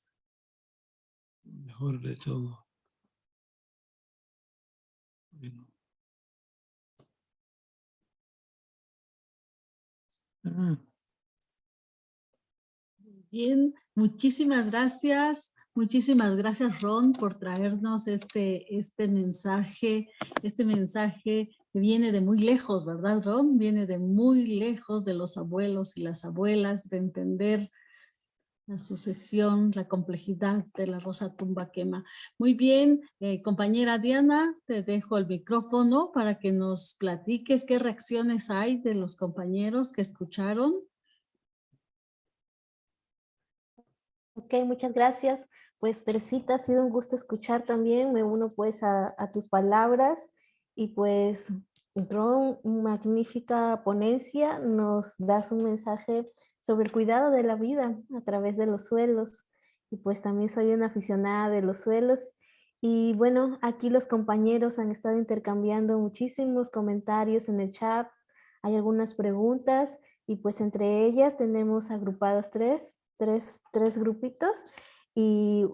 mejor de todo. Bueno. Bien, muchísimas gracias Ron por traernos este mensaje que viene de muy lejos, ¿verdad Ron? Viene de muy lejos de los abuelos y las abuelas, de entender la sucesión, la complejidad de la rosa tumba quema. Muy bien, compañera Diana, te dejo el micrófono para que nos platiques qué reacciones hay de los compañeros que escucharon. Ok, muchas gracias. Pues Teresita, ha sido un gusto escuchar también. Me uno pues a tus palabras y pues Ron, magnífica ponencia. Nos das un mensaje sobre el cuidado de la vida a través de los suelos. Y pues también soy una aficionada de los suelos. Y bueno, aquí los compañeros han estado intercambiando muchísimos comentarios en el chat. Hay algunas preguntas y pues entre ellas tenemos agrupados tres grupitos y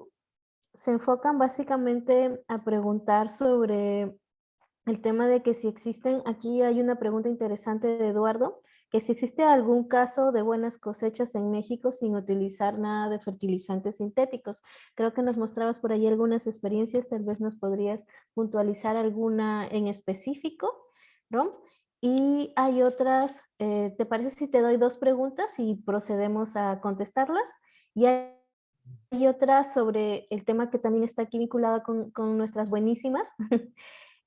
se enfocan básicamente a preguntar sobre el tema de que si existen, aquí hay una pregunta interesante de Eduardo, que si existe algún caso de buenas cosechas en México sin utilizar nada de fertilizantes sintéticos. Creo que nos mostrabas por ahí algunas experiencias, tal vez nos podrías puntualizar alguna en específico, Rom. Y hay otras, ¿te parece si te doy dos preguntas y procedemos a contestarlas? Y hay otras sobre el tema que también está aquí vinculado con nuestras buenísimas,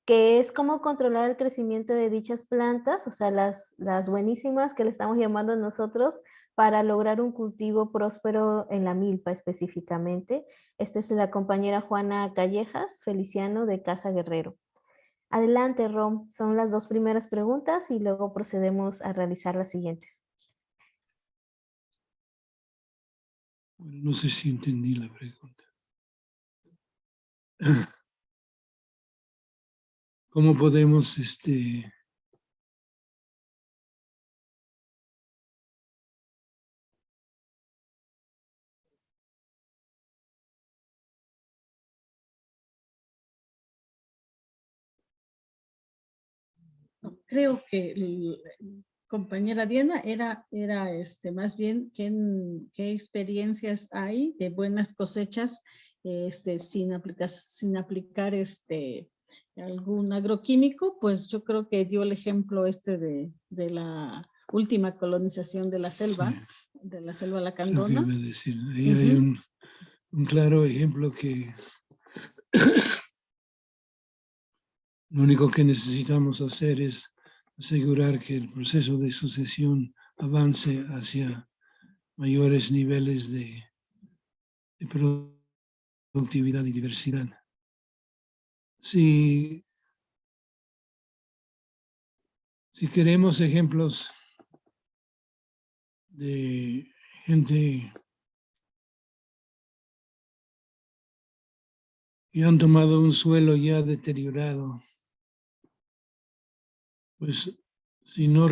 que es cómo controlar el crecimiento de dichas plantas, o sea, las buenísimas que le estamos llamando nosotros, para lograr un cultivo próspero en la milpa específicamente. Esta es la compañera Juana Callejas Feliciano de Casa Guerrero. Adelante, Rom, son las dos primeras preguntas y luego procedemos a realizar las siguientes. Bueno, no sé si entendí la pregunta. ¿Cómo podemos creo que compañera Diana era más bien qué experiencias hay de buenas cosechas sin aplicar algún agroquímico. Pues yo creo que dio el ejemplo de la última colonización de la selva, de la selva Lo que lacandona. iba a decir. Ahí hay un claro ejemplo que lo único que necesitamos hacer es asegurar que el proceso de sucesión avance hacia mayores niveles de productividad y diversidad. Si queremos ejemplos de gente que han tomado un suelo ya deteriorado, pues si no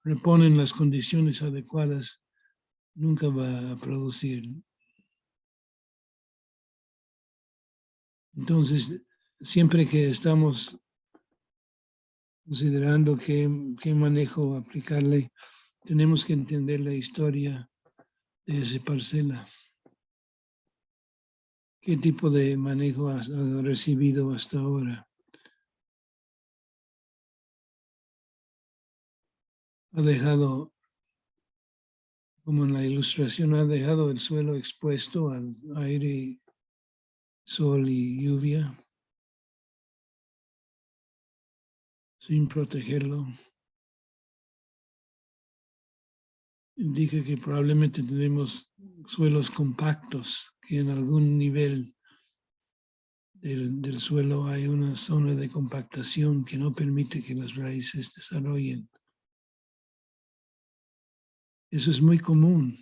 reponen las condiciones adecuadas, nunca va a producir. Entonces, siempre que estamos considerando qué manejo aplicarle, tenemos que entender la historia de esa parcela. ¿Qué tipo de manejo ha recibido hasta ahora? Ha dejado, como en la ilustración, ha dejado el suelo expuesto al aire, sol y lluvia, sin protegerlo. Indica que probablemente tenemos suelos compactos, que en algún nivel del suelo hay una zona de compactación que no permite que las raíces desarrollen. Eso es muy común.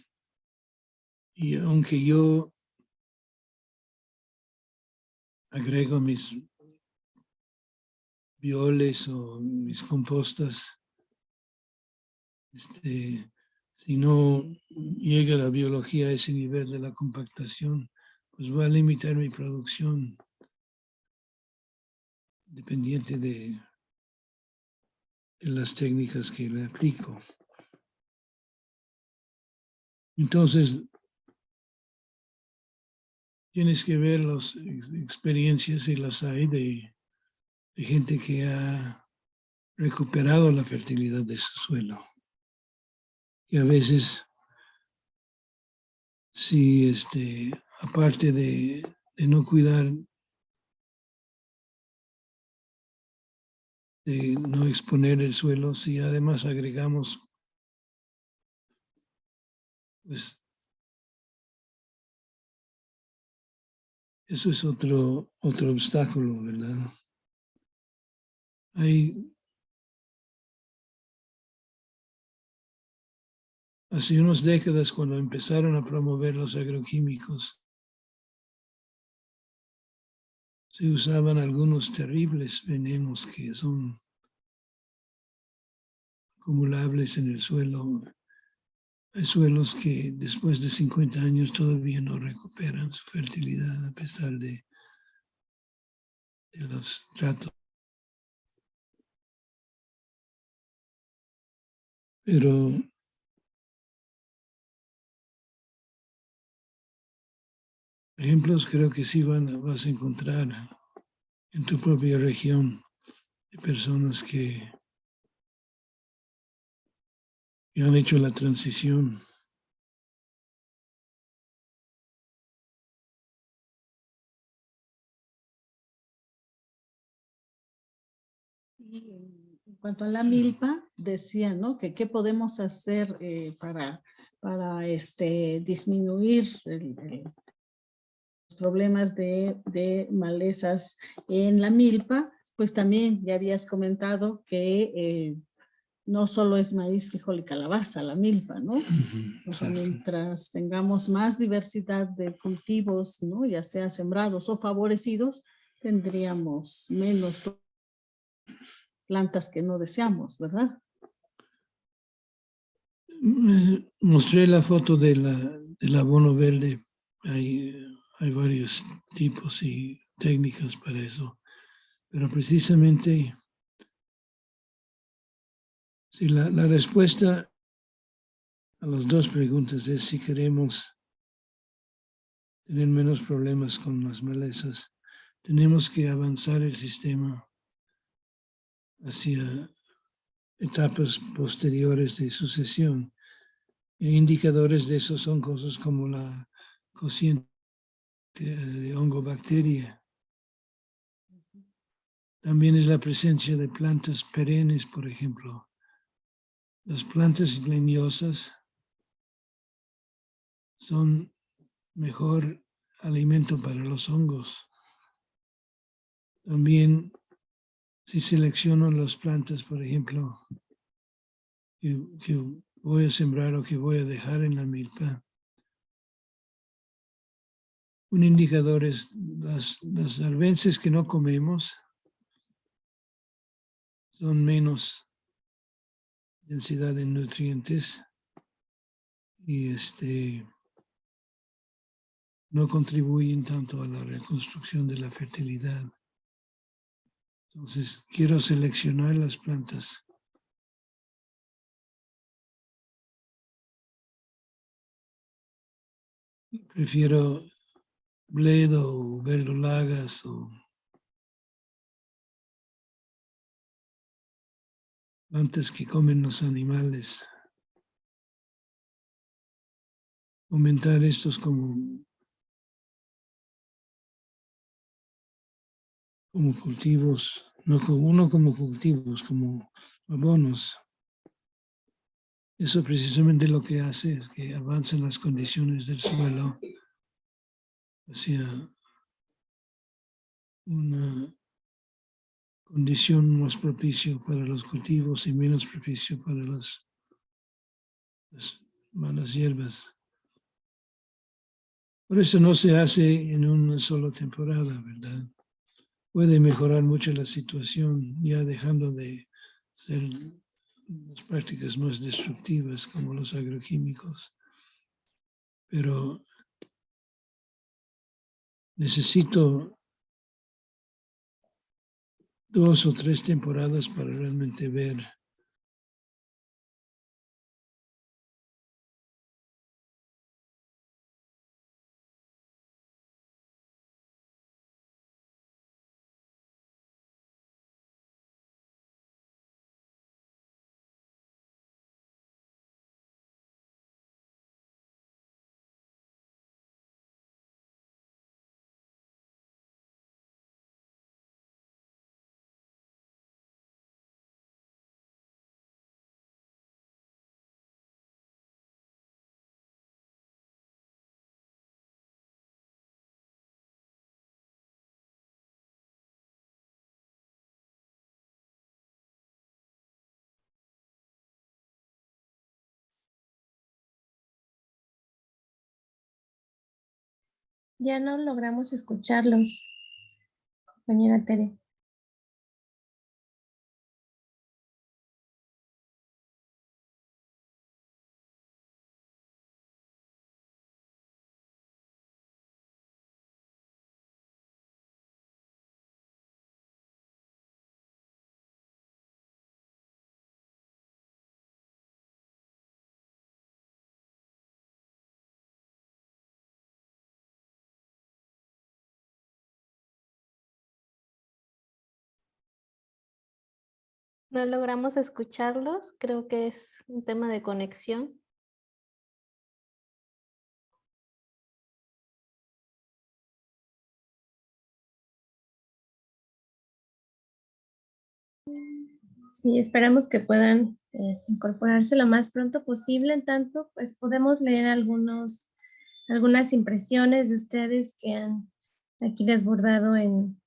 Y aunque yo agrego mis bioles o mis compostas, si no llega la biología a ese nivel de la compactación, pues va a limitar mi producción dependiente de las técnicas que le aplico. Entonces, tienes que ver las experiencias, y las hay, de gente que ha recuperado la fertilidad de su suelo. Y a veces, si aparte de no cuidar, de no exponer el suelo, si además agregamos, pues eso es otro obstáculo, ¿verdad? Hace unas décadas, cuando empezaron a promover los agroquímicos, se usaban algunos terribles venenos que son acumulables en el suelo. Hay suelos que después de 50 años todavía no recuperan su fertilidad a pesar de los tratos. Pero ejemplos creo que sí vas a encontrar en tu propia región de personas que han hecho la transición. En cuanto a la milpa, decía, ¿no? Que qué podemos hacer para disminuir los problemas de malezas en la milpa. Pues también ya habías comentado que no solo es maíz, frijol y calabaza, la milpa, ¿no? O sea, mientras tengamos más diversidad de cultivos, ¿no? Ya sea sembrados o favorecidos, tendríamos menos plantas que no deseamos, ¿verdad? Mostré la foto del abono verde. Hay varios tipos y técnicas para eso. Pero precisamente Sí, la respuesta a las dos preguntas es si queremos tener menos problemas con las malezas, tenemos que avanzar el sistema hacia etapas posteriores de sucesión. E indicadores de eso son cosas como la cociente de hongobacteria. También es la presencia de plantas perennes, por ejemplo. Las plantas leñosas son mejor alimento para los hongos. También si selecciono las plantas, por ejemplo, que voy a sembrar o que voy a dejar en la milpa, un indicador es las arbences que no comemos son menos densidad de nutrientes y no contribuyen tanto a la reconstrucción de la fertilidad. Entonces, quiero seleccionar las plantas. Prefiero bledo o verdolagas o plantas que comen los animales. Aumentar estos como cultivos, no como cultivos, como abonos. Eso precisamente lo que hace es que avancen las condiciones del suelo hacia una condición más propicia para los cultivos y menos propicio para las malas hierbas. Por eso no se hace en una sola temporada, ¿verdad? Puede mejorar mucho la situación ya dejando de ser las prácticas más destructivas como los agroquímicos. Pero necesito 2 o 3 temporadas para realmente ver Ya no logramos escucharlos, compañera Tere. No logramos escucharlos, creo que es un tema de conexión. Sí, esperamos que puedan incorporarse lo más pronto posible. En tanto, pues podemos leer algunas impresiones de ustedes que han aquí desbordado en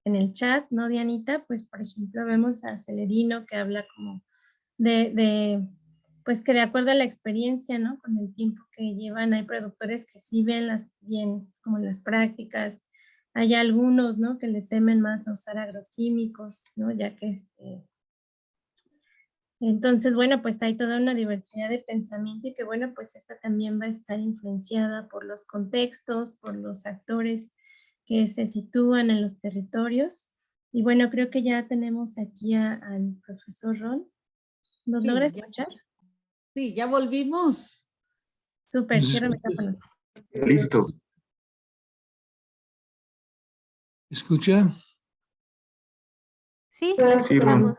el chat, ¿no, Dianita? Pues, por ejemplo, vemos a Celerino que habla como pues que de acuerdo a la experiencia, ¿no? Con el tiempo que llevan, hay productores que sí ven bien como las prácticas. Hay algunos, ¿no? Que le temen más a usar agroquímicos, ¿no? Ya que entonces, bueno, pues hay toda una diversidad de pensamiento y que, bueno, pues esta también va a estar influenciada por los contextos, por los actores que se sitúan en los territorios. Y bueno, creo que ya tenemos aquí al profesor Ron. ¿Nos Sí, logra ya. escuchar? Sí, ya volvimos. Súper, Nos cierra escucha. micrófonos. Listo. ¿Escucha? Sí, lo Sí, Ron. escuchamos.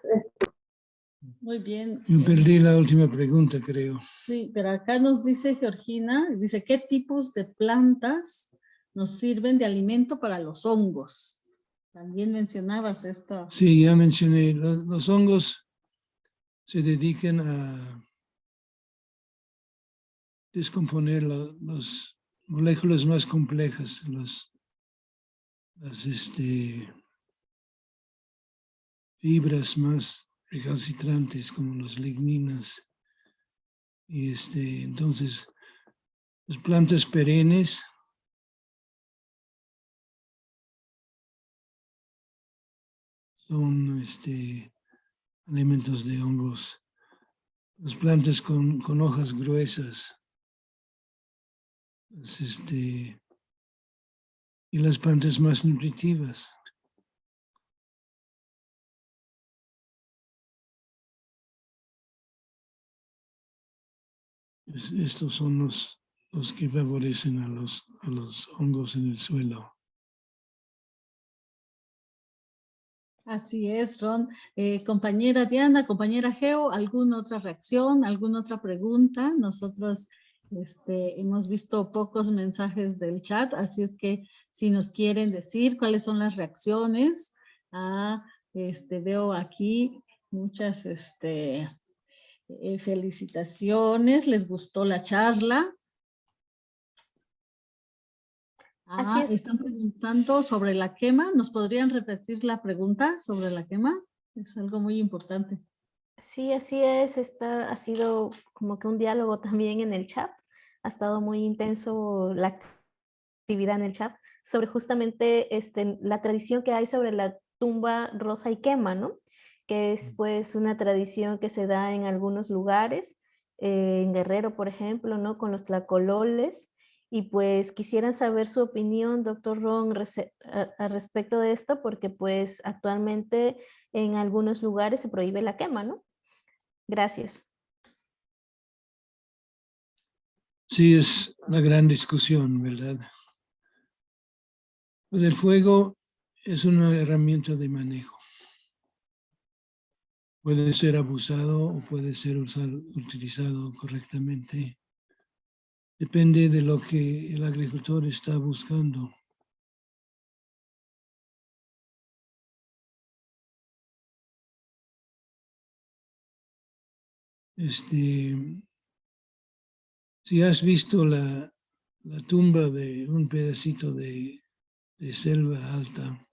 Muy bien. Yo perdí la última pregunta, creo. Sí, pero acá nos dice Georgina, dice, ¿qué tipos de plantas nos sirven de alimento para los hongos? También mencionabas esto. Sí, ya mencioné, los hongos se dedican a descomponer las moléculas más complejas, las fibras más recalcitrantes como las ligninas. Y entonces, las plantas perennes son alimentos de hongos. Las plantas con hojas gruesas, y las plantas más nutritivas. Estos son los que favorecen a los hongos en el suelo. Así es, Ron. Compañera Diana, compañera Geo, ¿alguna otra reacción, alguna otra pregunta? Nosotros hemos visto pocos mensajes del chat, así es que si nos quieren decir cuáles son las reacciones. Veo aquí muchas felicitaciones, les gustó la charla. Así es. Están preguntando sobre la quema. ¿Nos podrían repetir la pregunta sobre la quema? Es algo muy importante. Sí, así es. Ha sido como que un diálogo también en el chat. Ha estado muy intenso la actividad en el chat sobre justamente la tradición que hay sobre la tumba rosa y quema, ¿no? Que es pues una tradición que se da en algunos lugares, en Guerrero, por ejemplo, ¿no? Con los tlacololes. Y pues quisieran saber su opinión, doctor Ron, al respecto de esto, porque pues actualmente en algunos lugares se prohíbe la quema, ¿no? Gracias. Sí, es una gran discusión, ¿verdad? Pues el fuego es una herramienta de manejo. Puede ser abusado o puede ser utilizado correctamente. Depende de lo que el agricultor está buscando. Si has visto la tumba de un pedacito de selva alta,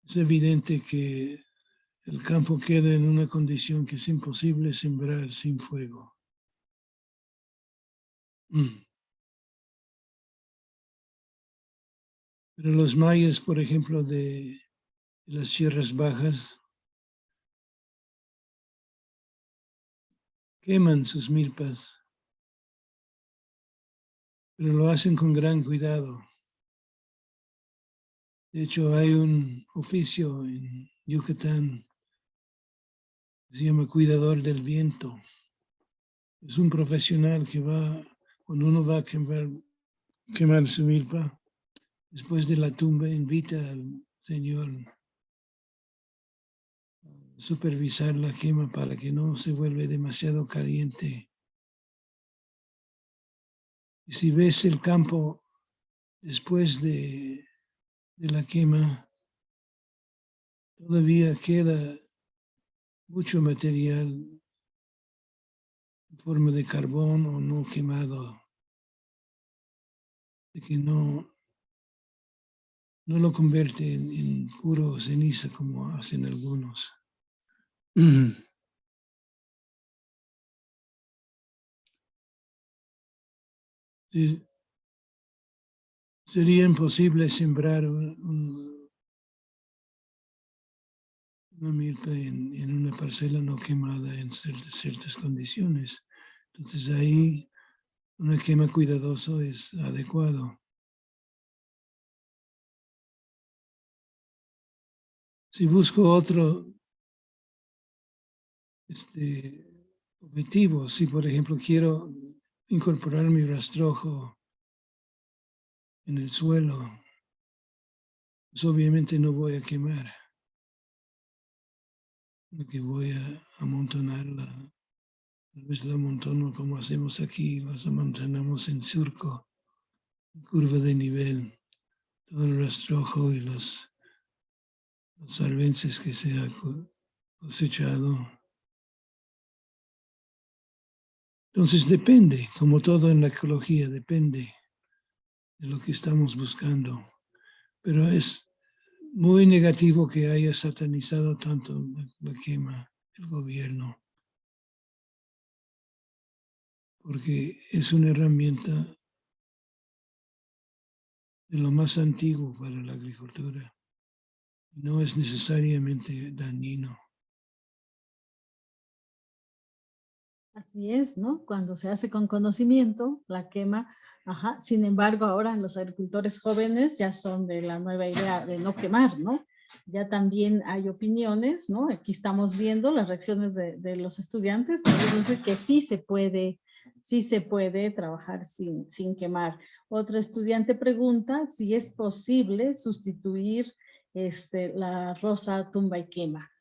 es evidente que el campo queda en una condición que es imposible sembrar sin fuego. Pero los mayas, por ejemplo, de las tierras bajas, queman sus milpas, pero lo hacen con gran cuidado. De hecho, hay un oficio en Yucatán que se llama cuidador del viento. Es un profesional que cuando uno va a quemar su milpa, después de la tumba invita al señor a supervisar la quema para que no se vuelva demasiado caliente. Y si ves el campo después de la quema, todavía queda mucho material en forma de carbón o no quemado, de que no lo convierte en puro ceniza como hacen algunos. Sí, sería imposible sembrar una milpa en una parcela no quemada en ciertas condiciones. Entonces ahí una quema cuidadosa es adecuado. Si busco otro objetivos. Si, por ejemplo, quiero incorporar mi rastrojo en el suelo, pues obviamente no voy a quemar. Lo que voy a amontonarla, tal vez la amontono como hacemos aquí, las amontonamos en surco, en curva de nivel, todo el rastrojo y los arbences que se ha cosechado. Entonces depende, como todo en la ecología, depende de lo que estamos buscando. Pero es muy negativo que haya satanizado tanto la quema el gobierno, porque es una herramienta de lo más antiguo para la agricultura. No es necesariamente dañino. Así es, ¿no? Cuando se hace con conocimiento, la quema, ajá. Sin embargo, ahora los agricultores jóvenes ya son de la nueva idea de no quemar, ¿no? Ya también hay opiniones, ¿no? Aquí estamos viendo las reacciones de los estudiantes, dicen que sí se puede trabajar sin quemar. Otro estudiante pregunta si es posible sustituir la rosa tumba y quema.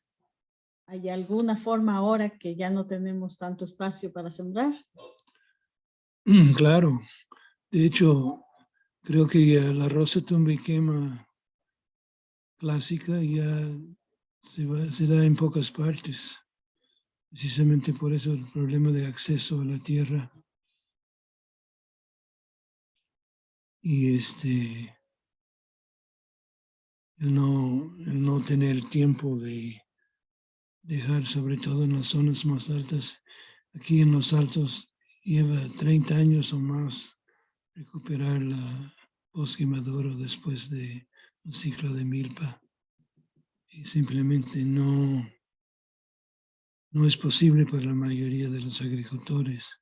¿Hay alguna forma ahora que ya no tenemos tanto espacio para sembrar? Claro, de hecho, creo que ya la rosa tumba y quema clásica ya se da en pocas partes, precisamente por eso el problema de acceso a la tierra. Y el no tener tiempo de dejar, sobre todo en las zonas más altas. Aquí en los altos lleva 30 años o más recuperar la bosque maduro después de un ciclo de milpa. Y simplemente no es posible para la mayoría de los agricultores.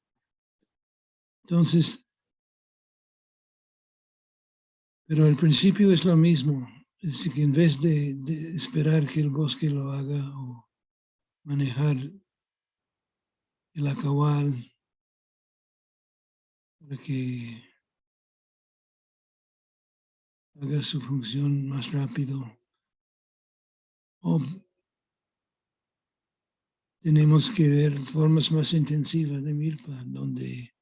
Entonces, pero al principio es lo mismo. Es decir, que en vez de esperar que el bosque lo haga o manejar el acahual para que haga su función más rápido, o tenemos que ver formas más intensivas de milpa, donde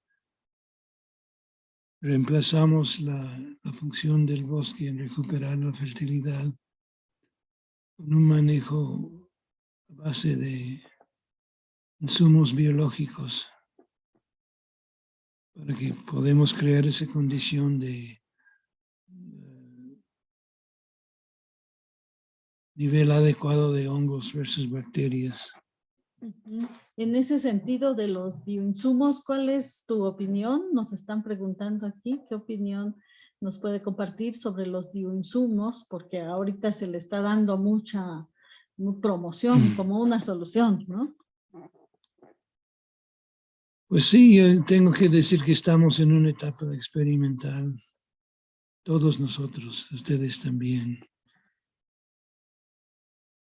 reemplazamos la función del bosque en recuperar la fertilidad con un manejo a base de insumos biológicos para que podamos crear esa condición de nivel adecuado de hongos versus bacterias. En ese sentido de los bioinsumos, ¿cuál es tu opinión? Nos están preguntando aquí, ¿qué opinión nos puede compartir sobre los bioinsumos? Porque ahorita se le está dando mucha promoción como una solución, ¿no? Pues sí, tengo que decir que estamos en una etapa experimental. Todos nosotros, ustedes también.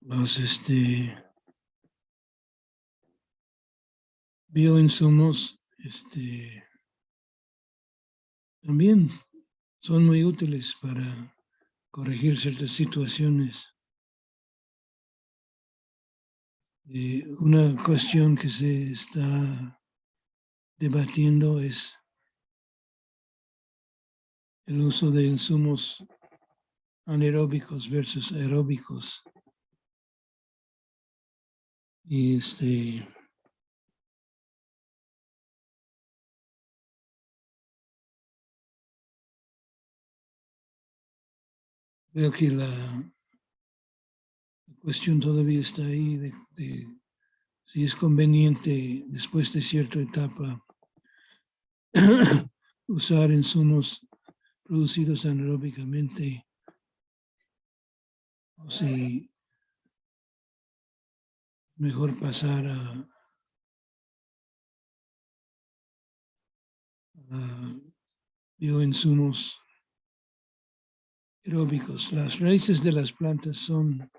Los bioinsumos también son muy útiles para corregir ciertas situaciones. Una cuestión que se está debatiendo es el uso de insumos anaeróbicos versus aeróbicos. Y creo que la cuestión todavía está ahí de si es conveniente después de cierta etapa usar insumos producidos anaeróbicamente o si mejor pasar a bioinsumos aeróbicos. Las raíces de las plantas son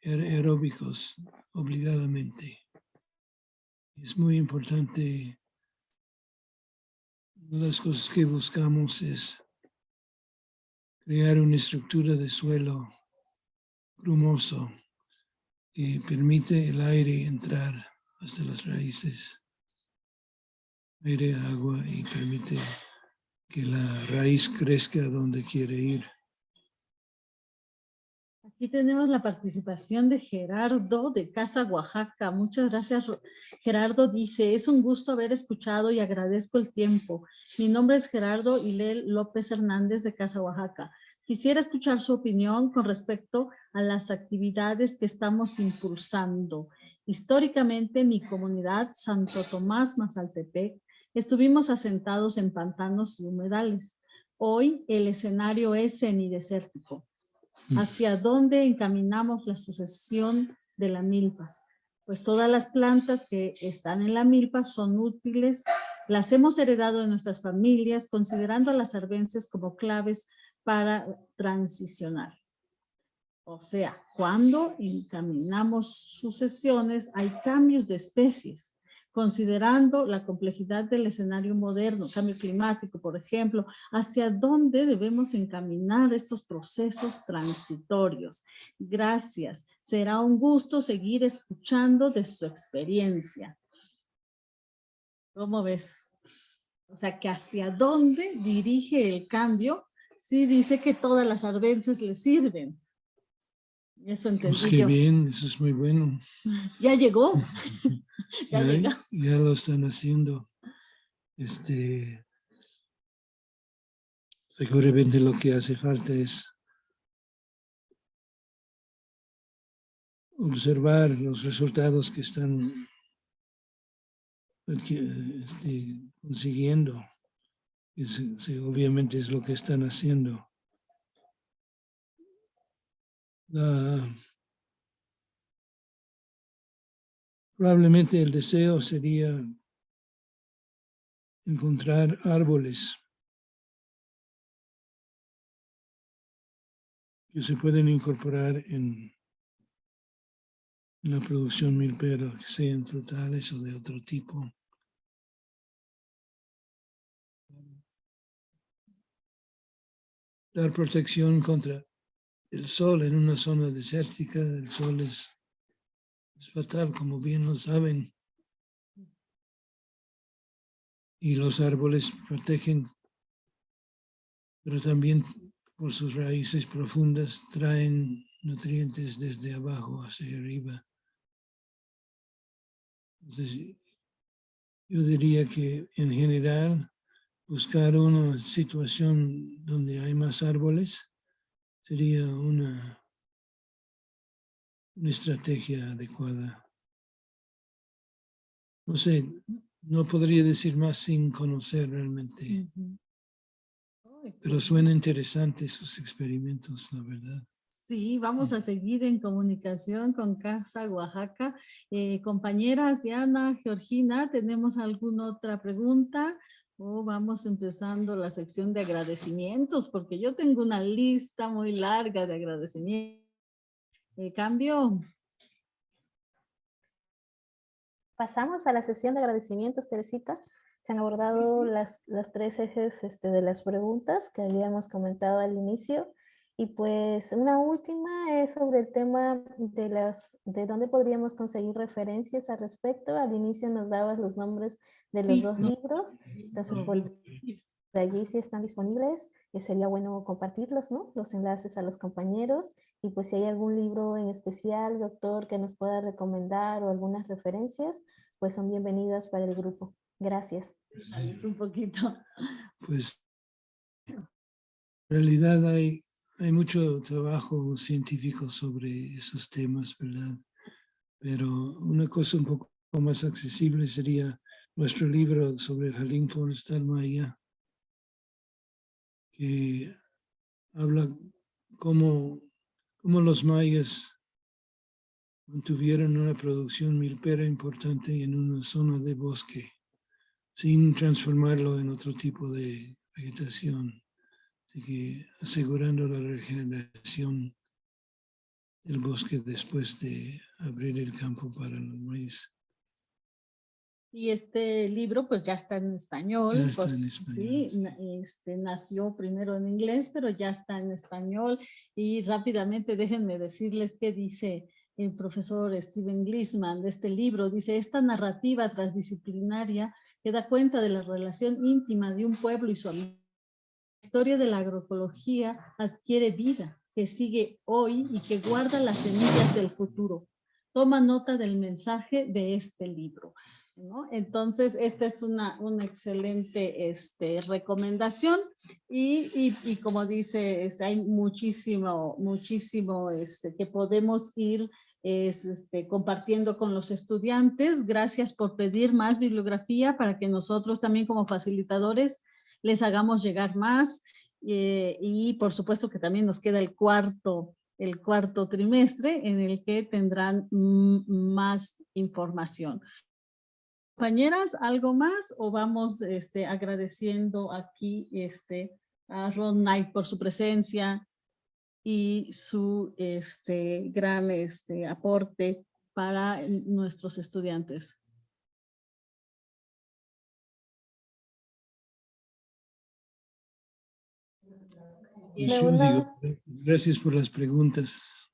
aeróbicos obligadamente. Es muy importante. Una de las cosas que buscamos es crear una estructura de suelo grumoso que permite el aire entrar hasta las raíces, aire, agua, y permite que la raíz crezca donde quiere ir. Aquí tenemos la participación de Gerardo de Casa Oaxaca. Muchas gracias. Gerardo dice, es un gusto haber escuchado y agradezco el tiempo. Mi nombre es Gerardo Hilel López Hernández de Casa Oaxaca. Quisiera escuchar su opinión con respecto a las actividades que estamos impulsando. Históricamente, en mi comunidad, Santo Tomás Mazaltepec, estuvimos asentados en pantanos y humedales. Hoy el escenario es semidesértico. ¿Hacia dónde encaminamos la sucesión de la milpa? Pues todas las plantas que están en la milpa son útiles, las hemos heredado de nuestras familias, considerando a las arbences como claves para transicionar. O sea, cuando encaminamos sucesiones, hay cambios de especies, considerando la complejidad del escenario moderno, cambio climático, por ejemplo, hacia dónde debemos encaminar estos procesos transitorios. Gracias. Será un gusto seguir escuchando de su experiencia. ¿Cómo ves? O sea, que hacia dónde dirige el cambio. Sí dice que todas las arbences le sirven. Eso entendí Pues qué yo. bien, eso es muy bueno. Ya llegó. Ya llegó. Ya lo están haciendo. Seguramente lo que hace falta es observar los resultados que están consiguiendo. Obviamente es lo que están haciendo. Probablemente el deseo sería encontrar árboles que se pueden incorporar en la producción milpera, que sean frutales o de otro tipo. Dar protección contra el sol en una zona desértica. El sol es fatal, como bien lo saben. Y los árboles protegen, pero también por sus raíces profundas traen nutrientes desde abajo hacia arriba. Entonces, yo diría que en general buscar una situación donde hay más árboles sería una estrategia adecuada. No sé, no podría decir más sin conocer realmente, pero suena interesante sus experimentos, la verdad. Sí, vamos a seguir en comunicación con Casa Oaxaca. Compañeras Diana, Georgina, ¿tenemos alguna otra pregunta? O vamos empezando la sección de agradecimientos, porque yo tengo una lista muy larga de agradecimientos. Cambio. Pasamos a la sesión de agradecimientos, Teresita. Se han abordado las tres ejes de las preguntas que habíamos comentado al inicio. Y pues una última es sobre el tema de dónde podríamos conseguir referencias al respecto. Al inicio nos dabas los nombres de los dos libros. Entonces, por allí sí están disponibles. Sería bueno compartirlos, ¿no? Los enlaces a los compañeros. Y pues si hay algún libro en especial, doctor, que nos pueda recomendar o algunas referencias, pues son bienvenidas para el grupo. Gracias. Es un poquito. Pues en realidad hay mucho trabajo científico sobre esos temas, ¿verdad? Pero una cosa un poco más accesible sería nuestro libro sobre el jardín forestal maya, que habla cómo los mayas mantuvieron una producción milpera importante en una zona de bosque, sin transformarlo en otro tipo de vegetación. Así que asegurando la regeneración del bosque después de abrir el campo para el maíz. Y este libro pues ya está en español, Ya está pues, en español, sí, sí. nació primero en inglés, pero ya está en español. Y rápidamente déjenme decirles qué dice el profesor Steven Glisman de este libro. Dice, esta narrativa transdisciplinaria que da cuenta de la relación íntima de un pueblo y su ambiente. La historia de la agroecología adquiere vida, que sigue hoy y que guarda las semillas del futuro. Toma nota del mensaje de este libro, ¿no? Entonces, esta es una excelente recomendación y como dice, hay muchísimo que podemos ir compartiendo con los estudiantes. Gracias por pedir más bibliografía para que nosotros también como facilitadores les hagamos llegar más y por supuesto que también nos queda el cuarto trimestre en el que tendrán más información. Compañeras, ¿algo más o vamos agradeciendo aquí a Ron Knight por su presencia y su gran aporte para nuestros estudiantes? Pues yo digo, gracias por las preguntas.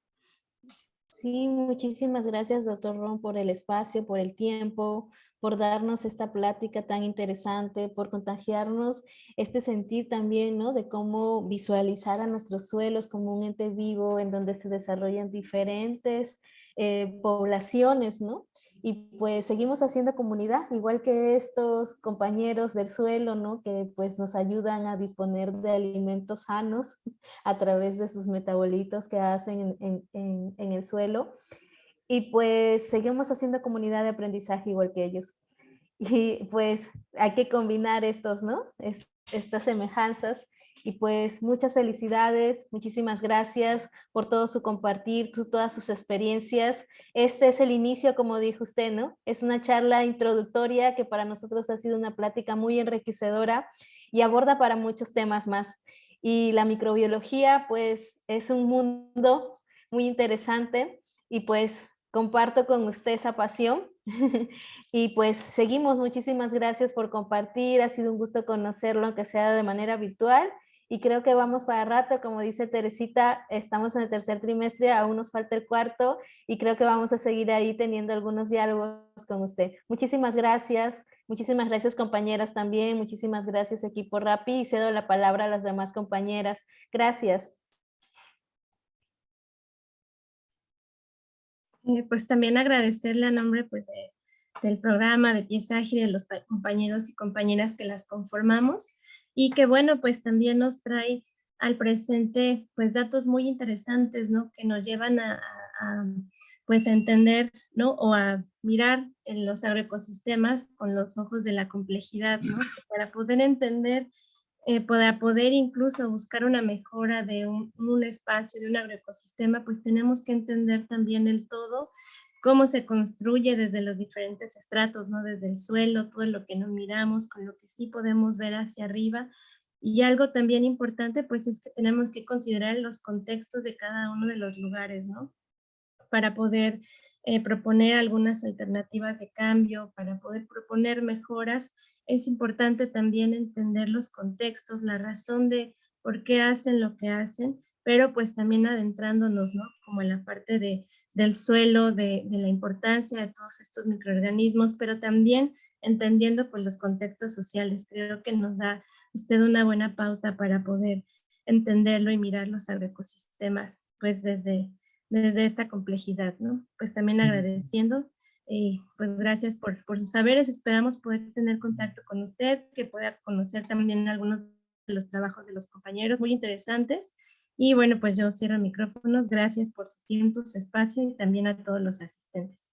Sí, muchísimas gracias, doctor Ron, por el espacio, por el tiempo, por darnos esta plática tan interesante, por contagiarnos este sentir también, ¿no? De cómo visualizar a nuestros suelos como un ente vivo en donde se desarrollan diferentes poblaciones, ¿no? Y pues seguimos haciendo comunidad, igual que estos compañeros del suelo, ¿no? Que pues nos ayudan a disponer de alimentos sanos a través de sus metabolitos que hacen en el suelo. Y pues seguimos haciendo comunidad de aprendizaje igual que ellos. Y pues hay que combinar estos, ¿no? Estas semejanzas. Y pues muchas felicidades, muchísimas gracias por todo su compartir, todas sus experiencias. Este es el inicio, como dijo usted, ¿no? Es una charla introductoria que para nosotros ha sido una plática muy enriquecedora y aborda para muchos temas más. Y la microbiología, pues, es un mundo muy interesante y pues comparto con usted esa pasión. Y pues seguimos, muchísimas gracias por compartir, ha sido un gusto conocerlo, aunque sea de manera virtual. Y creo que vamos para rato, como dice Teresita, estamos en el tercer trimestre, aún nos falta el cuarto y creo que vamos a seguir ahí teniendo algunos diálogos con usted. Muchísimas gracias compañeras también, muchísimas gracias equipo Rappi y cedo la palabra a las demás compañeras. Gracias. Pues también agradecerle a nombre pues, del programa de Pies Ágil, de los compañeros y compañeras que las conformamos y que bueno, pues también nos trae al presente pues datos muy interesantes, ¿no? Que nos llevan a pues a entender, ¿no? O a mirar en los agroecosistemas con los ojos de la complejidad, ¿no? Para poder entender para poder incluso buscar una mejora de un espacio, de un agroecosistema, pues tenemos que entender también el todo, cómo se construye desde los diferentes estratos, ¿no? Desde el suelo, todo lo que nos miramos, con lo que sí podemos ver hacia arriba. Y algo también importante, pues es que tenemos que considerar los contextos de cada uno de los lugares, ¿no? Para poder proponer algunas alternativas de cambio, para poder proponer mejoras, es importante también entender los contextos, la razón de por qué hacen lo que hacen, pero pues también adentrándonos, ¿no? Como en la parte del suelo, de la importancia de todos estos microorganismos, pero también entendiendo pues los contextos sociales. Creo que nos da usted una buena pauta para poder entenderlo y mirar los agroecosistemas pues desde esta complejidad, ¿no? Pues también agradeciendo, pues gracias por sus saberes, esperamos poder tener contacto con usted, que pueda conocer también algunos de los trabajos de los compañeros, muy interesantes, y bueno, pues yo cierro micrófonos, gracias por su tiempo, su espacio, y también a todos los asistentes.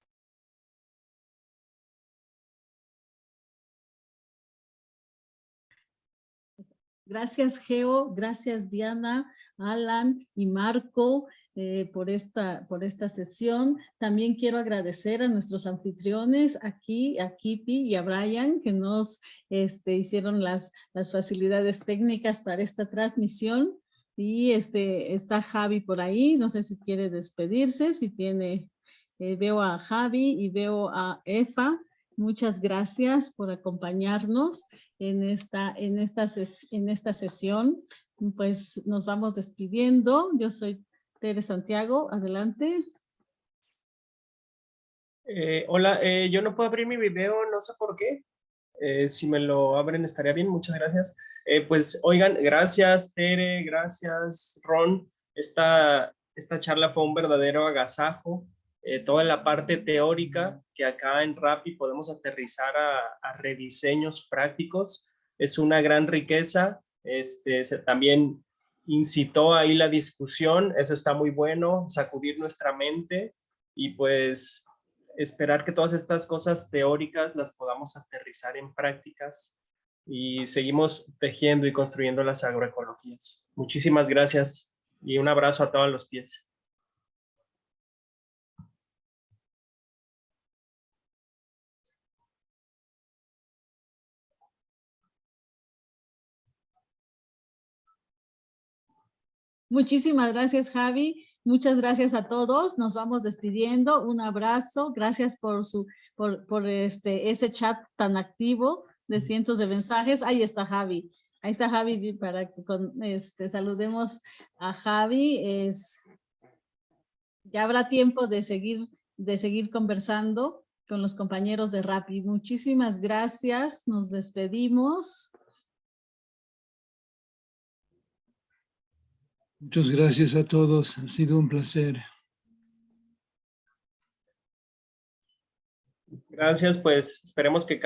Gracias, Geo. Gracias, Diana, Alan y Marco por esta sesión. También quiero agradecer a nuestros anfitriones aquí, a Kipi y a Brian, que nos hicieron las facilidades técnicas para esta transmisión. Y está Javi por ahí. No sé si quiere despedirse, si tiene... veo a Javi y veo a Efa. Muchas gracias por acompañarnos en esta sesión. Pues nos vamos despidiendo. Yo soy Tere Santiago. Adelante. Hola, yo no puedo abrir mi video, no sé por qué. Si me lo abren estaría bien, muchas gracias. Pues oigan, gracias Tere, gracias Ron. Esta charla fue un verdadero agasajo. Toda la parte teórica que acá en Rappi podemos aterrizar a rediseños prácticos es una gran riqueza. También incitó ahí la discusión, eso está muy bueno, sacudir nuestra mente y pues esperar que todas estas cosas teóricas las podamos aterrizar en prácticas y seguimos tejiendo y construyendo las agroecologías. Muchísimas gracias y un abrazo a todos los pies. Muchísimas gracias, Javi. Muchas gracias a todos. Nos vamos despidiendo. Un abrazo. Gracias por ese chat tan activo de cientos de mensajes. Ahí está Javi. Ahí está Javi para que saludemos a Javi. Ya habrá tiempo de seguir conversando con los compañeros de Rappi. Muchísimas gracias. Nos despedimos. Muchas gracias a todos. Ha sido un placer. Gracias, pues esperemos que caiga.